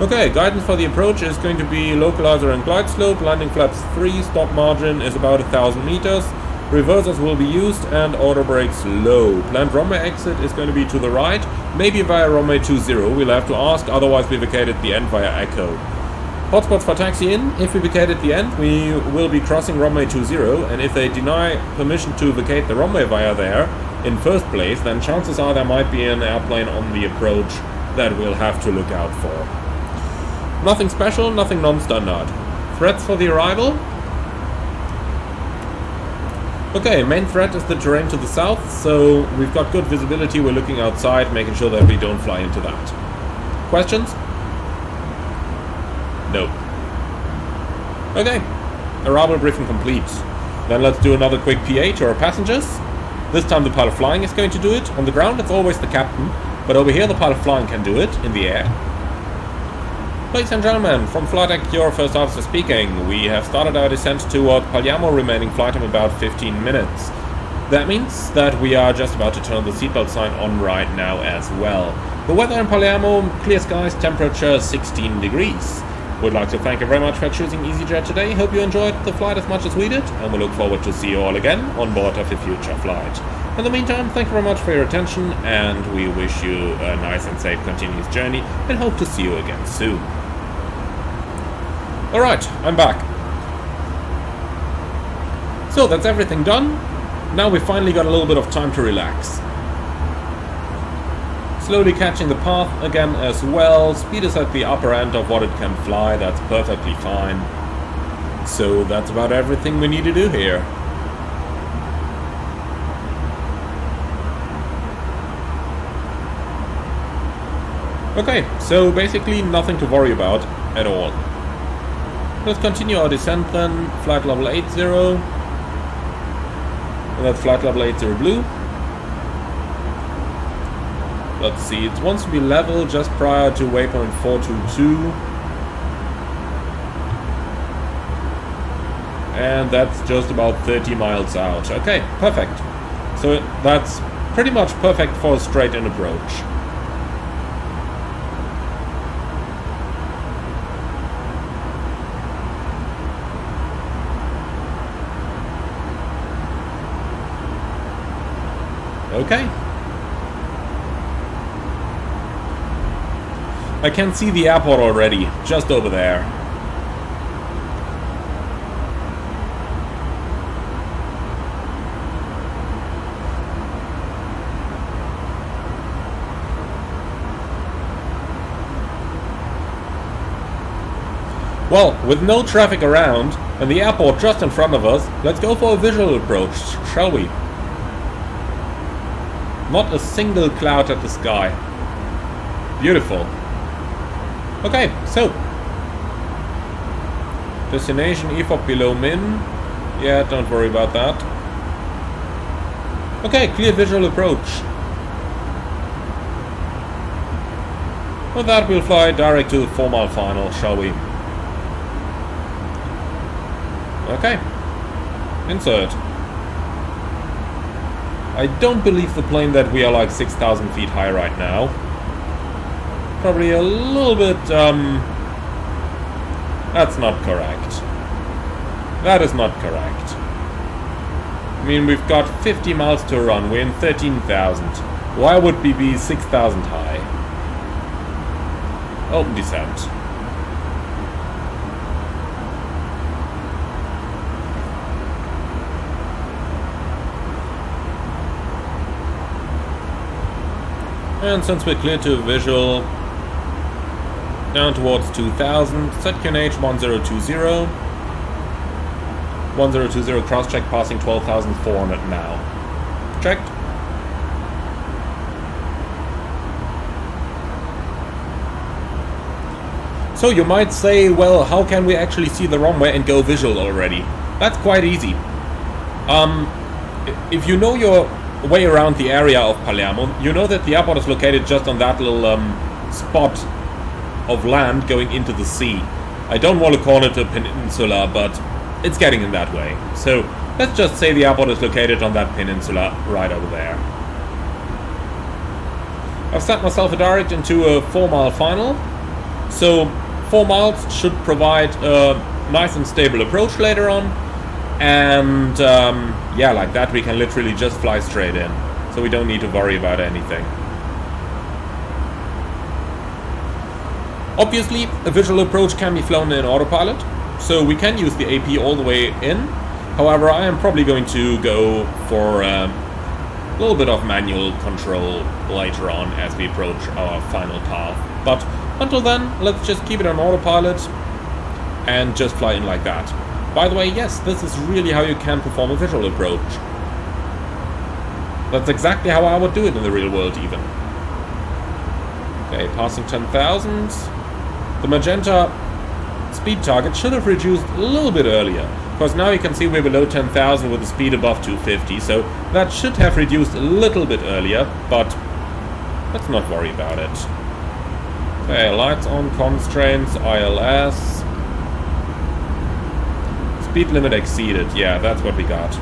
Okay, guidance for the approach is going to be localizer and glide slope, landing flaps 3, stop margin is about 1000 meters. Reversers will be used and auto brakes low. Planned runway exit is going to be to the right, maybe via runway 20. We'll have to ask, otherwise we vacate at the end via Echo. Hotspots for taxi in. If we vacate at the end, we will be crossing runway 20, and if they deny permission to vacate the runway via there in first place, then chances are there might be an airplane on the approach that we'll have to look out for. Nothing special, nothing non-standard. Threats for the arrival. Okay, main threat is the terrain to the south, so we've got good visibility, we're looking outside, making sure that we don't fly into that. Questions? No. Okay, arrival briefing complete. Then let's do another quick PA to our passengers. This time the pilot flying is going to do it. On the ground it's always the captain, but over here the pilot flying can do it in the air. Ladies and gentlemen, from flight deck, your first officer speaking. We have started our descent toward Palermo, remaining flight time about 15 minutes. That means that we are just about to turn the seatbelt sign on right now as well. The weather in Palermo, clear skies, temperature 16 degrees. Would like to thank you very much for choosing EasyJet today. Hope you enjoyed the flight as much as we did, and we look forward to see you all again on board of a future flight. In the meantime, thank you very much for your attention, and we wish you a nice and safe continuous journey, and hope to see you again soon. Alright, I'm back. So that's everything done. Now we finally got a little bit of time to relax. Slowly catching the path again as well. Speed is at the upper end of what it can fly, that's perfectly fine. So that's about everything we need to do here. Okay, so basically nothing to worry about at all. Let's continue our descent then. Flight level 80. And that's flight level 80 blue. Let's see, it wants to be level just prior to waypoint 422. And that's just about 30 miles out. Okay, perfect. So that's pretty much perfect for a straight-in approach. Okay. I can see the airport already, just over there. Well, with no traffic around, and the airport just in front of us, let's go for a visual approach, shall we? Not a single cloud at the sky. Beautiful. Okay, so. Destination EFOP below min. Yeah, don't worry about that. Okay, clear visual approach. With that, we'll fly direct to the 4-mile final, shall we? Okay. Insert. I don't believe the plane that we are like 6,000 feet high right now. Probably a little bit, that's not correct. That is not correct. I mean, we've got 50 miles to run. We're in 13,000. Why would we be 6,000 high? Open descent. And since we're clear to visual, down towards 2000, set QNH 1020. 1020 cross-check passing 12,400 now. Checked. So you might say, well, how can we actually see the runway and go visual already? That's quite easy. If you know your way around the area of Palermo, you know that the airport is located just on that little spot of land going into the sea. I don't want to call it a peninsula, but it's getting in that way. So let's just say the airport is located on that peninsula right over there. I've set myself a direct into a 4-mile final. So 4 miles should provide a nice and stable approach later on. And yeah, like that we can literally just fly straight in. So we don't need to worry about anything. Obviously, a visual approach can be flown in autopilot, so we can use the AP all the way in. However, I am probably going to go for a little bit of manual control later on as we approach our final path. But until then, let's just keep it on autopilot and just fly in like that. By the way, yes, this is really how you can perform a visual approach. That's exactly how I would do it in the real world even. Okay, passing 10,000. The magenta speed target should have reduced a little bit earlier, because now you can see we're below 10,000 with a speed above 250, so that should have reduced a little bit earlier, but let's not worry about it. Okay, lights on, constraints, ILS. Speed limit exceeded, yeah, that's what we got.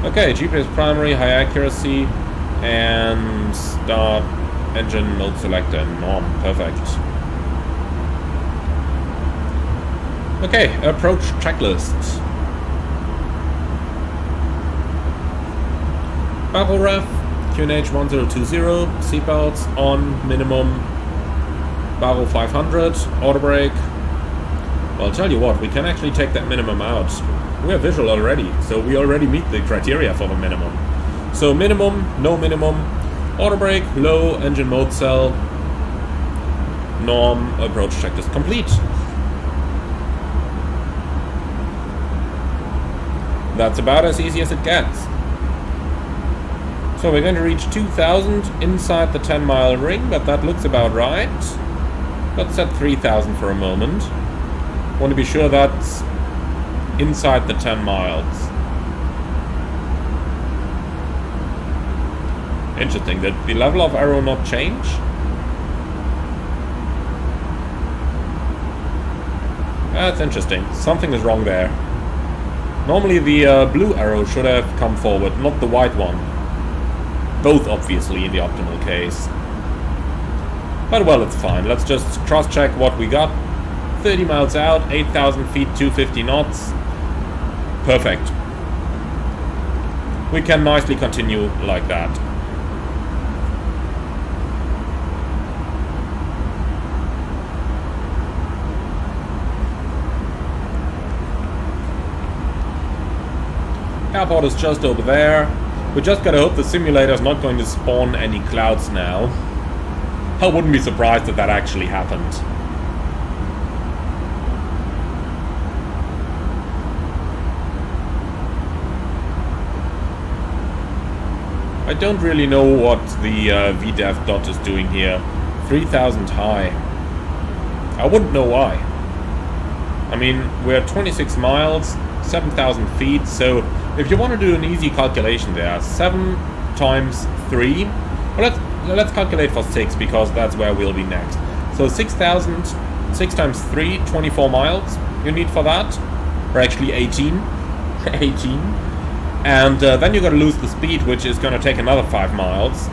Okay, GPS primary, high accuracy, and start engine mode selector, norm, perfect. Okay, approach checklist. Barrel ref, QNH 1020, seatbelts on, minimum. Barrel 500, auto brake. Well, I'll tell you what, we can actually take that minimum out. We're visual already, so we already meet the criteria for the minimum. So minimum, no minimum, auto brake, low, engine mode cell, norm, approach checklist complete. That's about as easy as it gets. So we're going to reach 2,000 inside the 10-mile ring, but that looks about right. Let's set 3,000 for a moment. Want to be sure that's inside the 10 miles. Interesting, did the level of arrow not change? That's interesting. Something is wrong there. Normally the blue arrow should have come forward, not the white one. Both obviously in the optimal case. But well, it's fine. Let's just cross-check what we got. 30 miles out, 8,000 feet, 250 knots. Perfect. We can nicely continue like that. Airport is just over there. We just gotta hope the simulator is not going to spawn any clouds now. I wouldn't be surprised if that actually happened. I don't really know what the VDEV dot is doing here. 3,000 high. I wouldn't know why. I mean, we're 26 miles, 7,000 feet, so if you want to do an easy calculation there, 7 times 3, well, let's calculate for 6, because that's where we'll be next. So 6,000, 6 times 3, 24 miles you need for that, or actually 18, 18, and then you're going to lose the speed, which is going to take another 5 miles.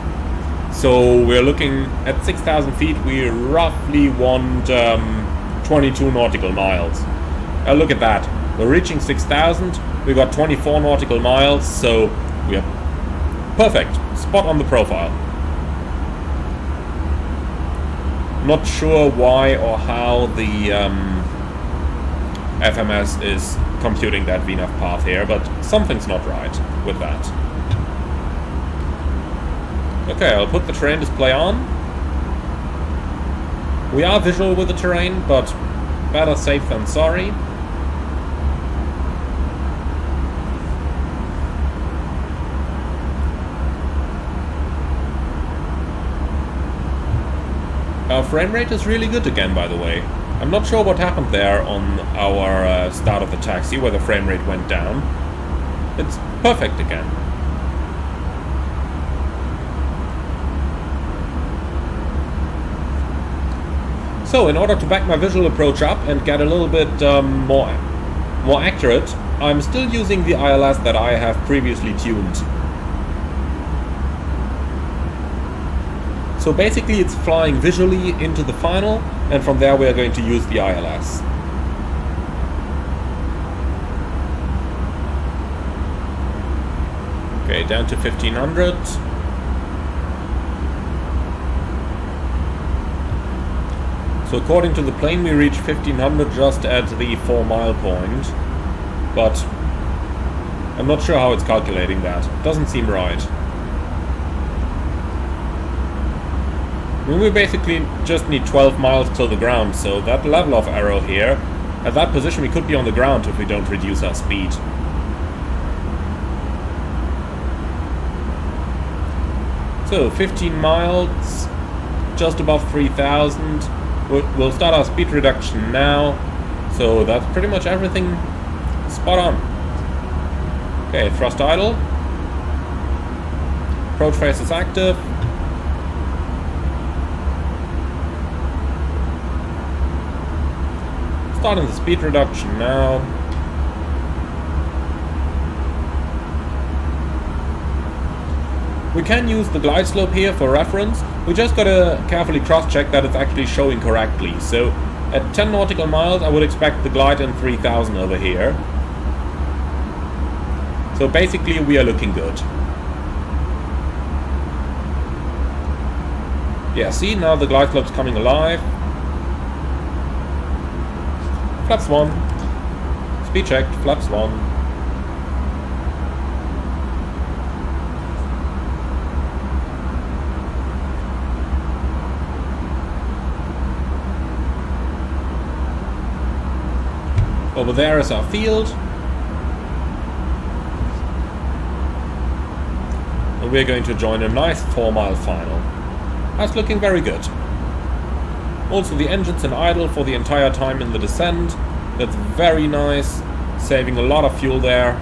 So we're looking at 6,000 feet, we roughly want 22 nautical miles. Look at that. We're reaching 6,000, we got 24 nautical miles, so we're perfect, spot on the profile. Not sure why or how the FMS is computing that VNAV path here, but something's not right with that. Okay, I'll put the terrain display on. We are visual with the terrain, but better safe than sorry. Our frame rate is really good again, by the way. I'm not sure what happened there on our start of the taxi, where the frame rate went down. It's perfect again. So, in order to back my visual approach up and get a little bit more accurate, I'm still using the ILS that I have previously tuned. So basically it's flying visually into the final, and from there we are going to use the ILS. Okay, down to 1500. So according to the plane we reach 1500 just at the 4 mile point, but I'm not sure how it's calculating that. Doesn't seem right. I mean, we basically just need 12 miles till the ground, so that level of arrow here, at that position we could be on the ground if we don't reduce our speed. So 15 miles, just above 3000. We'll start our speed reduction now, so that's pretty much everything spot on. Okay, thrust idle. Approach phase is active. Starting the speed reduction now. We can use the glide slope here for reference. We just gotta carefully cross-check that it's actually showing correctly. So at 10 nautical miles I would expect the glide in 3000 over here. So basically we are looking good. Yeah, see, now the glide slope's coming alive. Flaps 1. Speed checked, flaps 1. Over there is our field. And we're going to join a nice 4 mile final. That's looking very good. Also the engine's in idle for the entire time in the descent. That's very nice. Saving a lot of fuel there.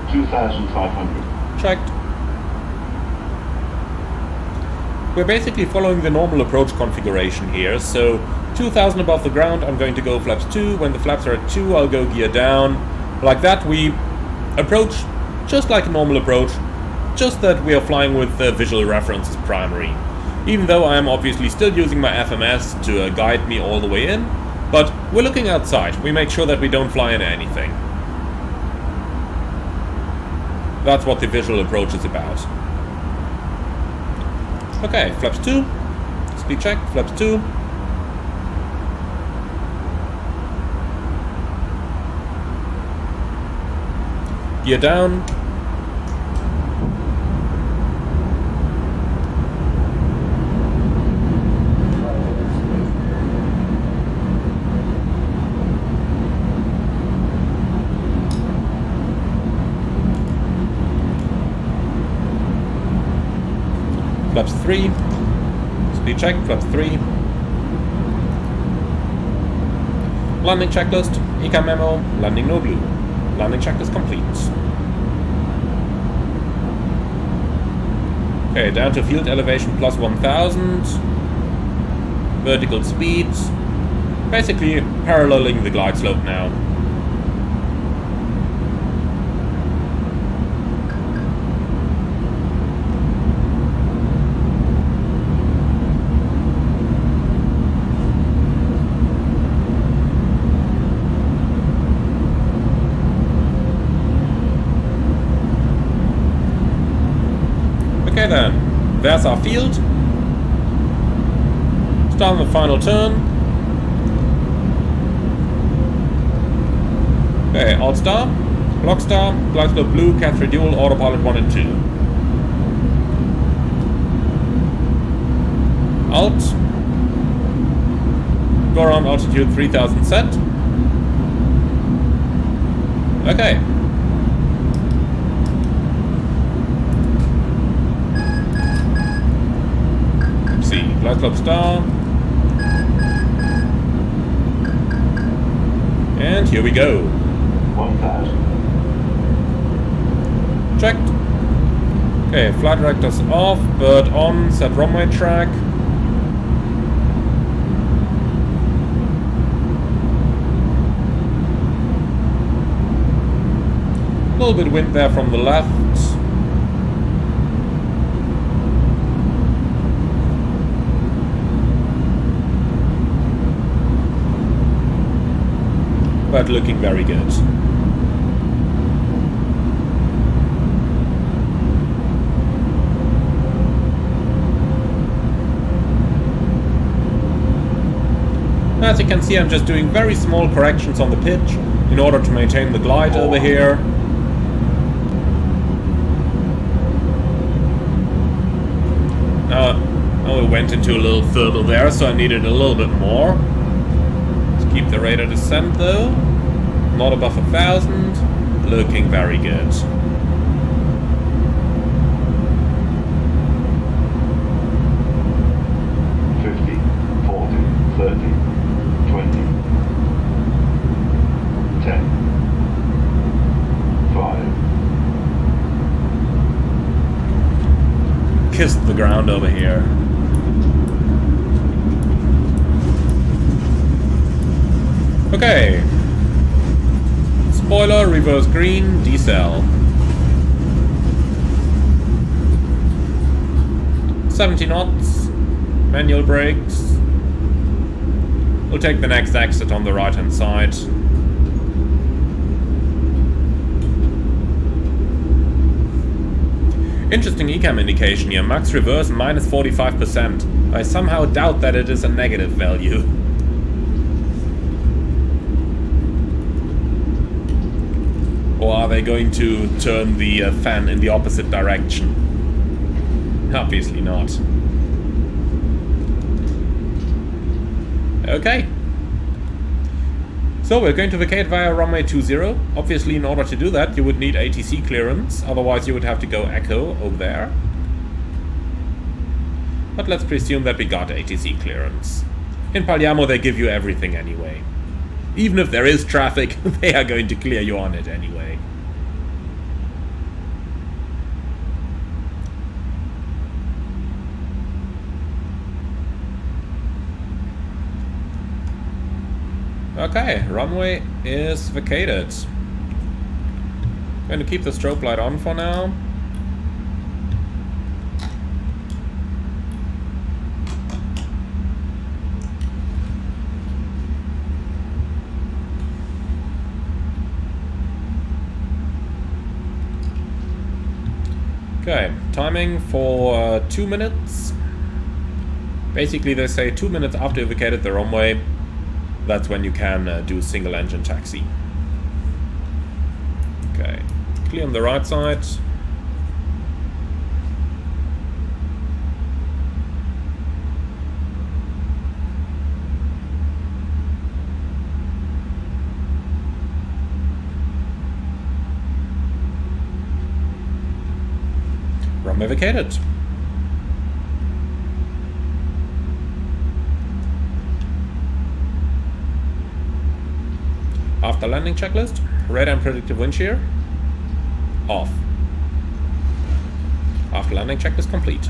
$2,500. Checked. We're basically following the normal approach configuration here, so 2000 above the ground I'm going to go flaps 2, when the flaps are at 2 I'll go gear down. Like that we approach just like a normal approach, just that we are flying with visual reference as primary. Even though I am obviously still using my FMS to guide me all the way in, but we're looking outside, we make sure that we don't fly into anything. That's what the visual approach is about. Okay, flaps 2, speed check, flaps 2. Gear down. Flaps 3. Speed check, flaps 3. Landing checklist, ECA memo, landing no blue. Landing checklist complete. Okay, down to field elevation plus 1000. Vertical speed. Basically paralleling the glide slope now. Okay then, there's our field. Starting the final turn. Okay, alt star, block star, glide slope blue, cat 3 dual, autopilot 1 and 2. Alt. Go around altitude 3000 set. Okay. Glide slope star. And here we go. 1000. Checked. Okay, flight director's off, but on, set runway track. A little bit wind there from the left. But looking very good. As you can see, I'm just doing very small corrections on the pitch in order to maintain the glide over here. Now we went into a little thermal there, so I needed a little bit more. Let's keep the rate of descent though. Not above 1,000. Looking very good. Kissed the ground over here. Okay. Spoiler, reverse green, decel. 70 knots. Manual brakes. We'll take the next exit on the right hand side. Interesting ECAM indication here, max reverse minus 45%. I somehow doubt that it is a negative value. Or are they going to turn the fan in the opposite direction? Obviously not. Okay. So we're going to vacate via runway 20. Obviously, in order to do that, you would need ATC clearance. Otherwise, you would have to go echo over there. But let's presume that we got ATC clearance. In Palermo, they give you everything anyway. Even if there is traffic, they are going to clear you on it anyway. Okay, runway is vacated. I'm going to keep the strobe light on for now. Okay, timing for 2 minutes. Basically, they say 2 minutes after you vacated the runway. That's when you can do single engine taxi. Okay, clear on the right side. Runway vacated. After landing checklist, radar and predictive wind shear, off. After landing checklist complete.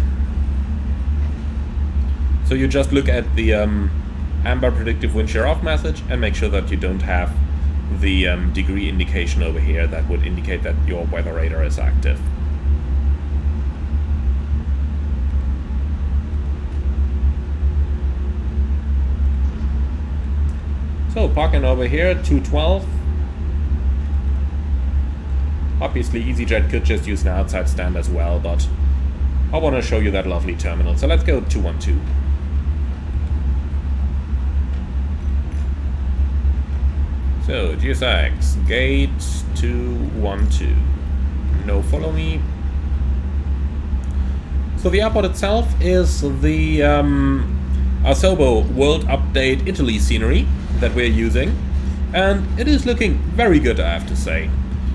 So you just look at the amber predictive wind shear off message and make sure that you don't have the degree indication over here that would indicate that your weather radar is active. So parking over here, 212. Obviously EasyJet could just use an outside stand as well, but I want to show you that lovely terminal. So let's go 212. So GSX, gate 212. No follow me. So the airport itself is the Asobo World Update Italy scenery that we're using, and it is looking very good, I have to say.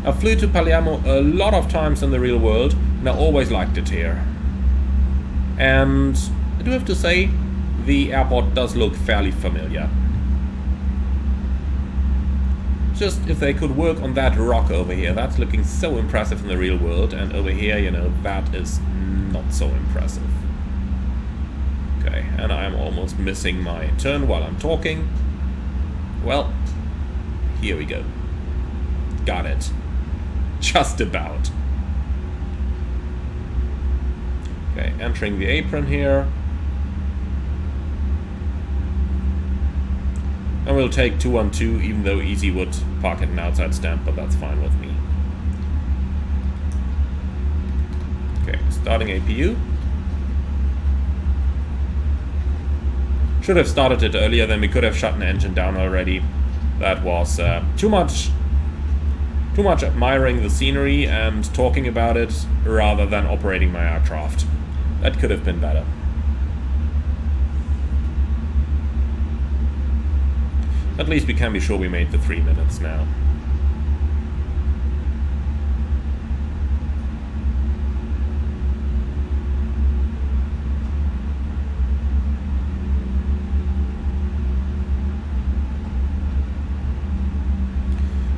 I flew to Palermo a lot of times in the real world, and I always liked it here. And I do have to say, the airport does look fairly familiar. Just if they could work on that rock over here, that's looking so impressive in the real world, and over here, you know, that is not so impressive. Okay, and I'm almost missing my turn while I'm talking. Well, here we go. Got it. Just about. Okay, entering the apron here. And we'll take 2-on-2, even though Easy would park at an outside stand, but that's fine with me. Okay, starting APU. Should have started it earlier, then we could have shut an engine down already. That was too much admiring the scenery and talking about it rather than operating my aircraft. That could have been better. At least we can be sure we made the 3 minutes now.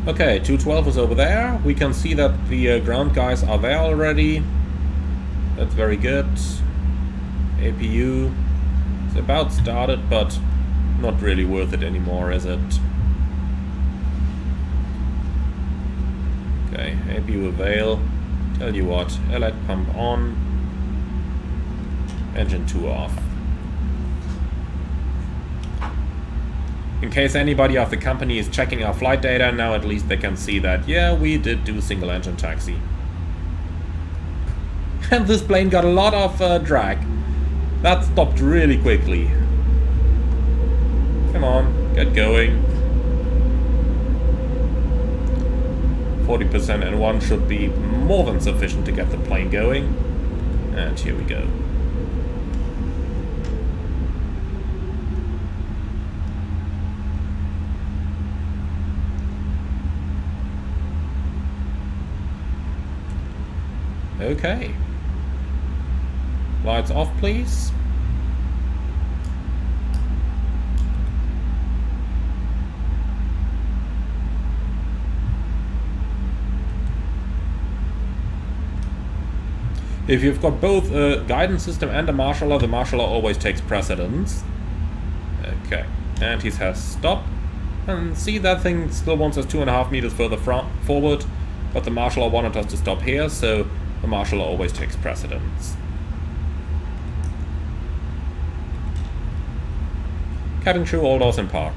Okay, 212 is over there. We can see that the ground guys are there already. That's very good. APU is about started, but not really worth it anymore, is it? Okay, APU avail. Tell you what, elect pump on. Engine 2 off. In case anybody of the company is checking our flight data, now at least they can see that, yeah, we did do single engine taxi. And this plane got a lot of drag. That stopped really quickly. Come on, get going. 40% N1 should be more than sufficient to get the plane going. And here we go. Okay. Lights off, please. If you've got both a guidance system and a marshaller, the marshaller always takes precedence. Okay, and he has stopped. And see, that thing still wants us 2.5 meters further forward, but the marshaller wanted us to stop here, so the marshaller always takes precedence. Cabin crew, all doors in park.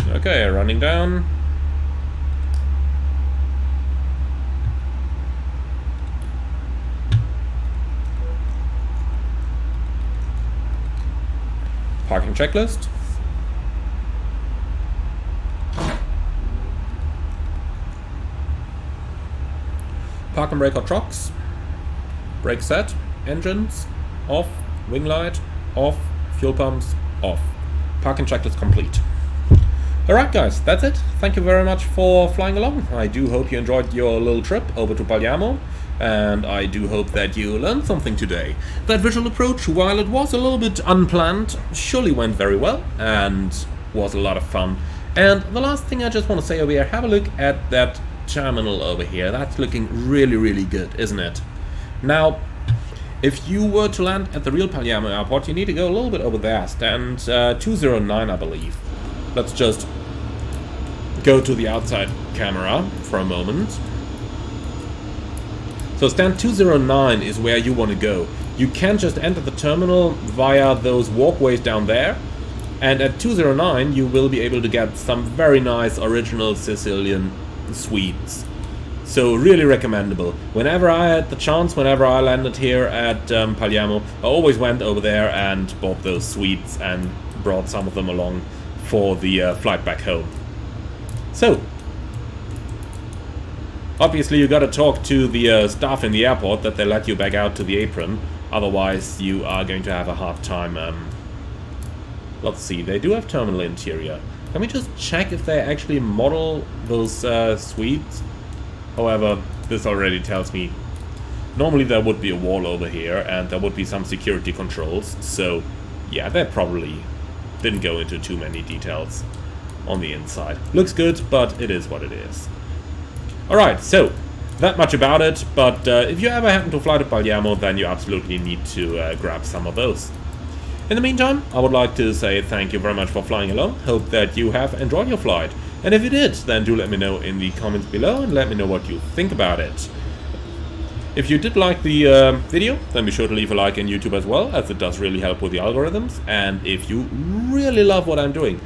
Okay, running down. Parking checklist. Park and brake our trucks. Brake set. Engines off. Wing light off. Fuel pumps off. Parking checklist complete. Alright guys, that's it. Thank you very much for flying along. I do hope you enjoyed your little trip over to Palermo, and I do hope that you learned something today. That visual approach, while it was a little bit unplanned, surely went very well and was a lot of fun. And the last thing I just want to say over here, have a look at that terminal over here. That's looking really, really good, isn't it? Now, if you were to land at the real Palermo airport, you need to go a little bit over there, stand 209, I believe. Let's just go to the outside camera for a moment. So stand 209 is where you want to go. You can just enter the terminal via those walkways down there, and at 209 you will be able to get some very nice original Sicilian suites. So really recommendable. Whenever I had the chance, whenever I landed here at Palermo, I always went over there and bought those suites and brought some of them along for the flight back home. So, obviously you gotta talk to the staff in the airport that they let you back out to the apron, otherwise you are going to have a hard time. Let's see, they do have terminal interior. Can we just check if they actually model those suites? However, this already tells me normally there would be a wall over here and there would be some security controls. So yeah, they probably didn't go into too many details on the inside. Looks good, but it is what it is. Alright, so that much about it, but if you ever happen to fly to Palermo, then you absolutely need to grab some of those. In the meantime, I would like to say thank you very much for flying along. Hope that you have enjoyed your flight. And if you did, then do let me know in the comments below and let me know what you think about it. If you did like the video, then be sure to leave a like on YouTube as well, as it does really help with the algorithms. And if you really love what I'm doing,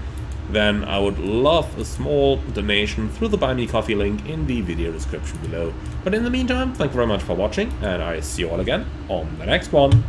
then I would love a small donation through the Buy Me Coffee link in the video description below. But in the meantime, thank you very much for watching, and I see you all again on the next one.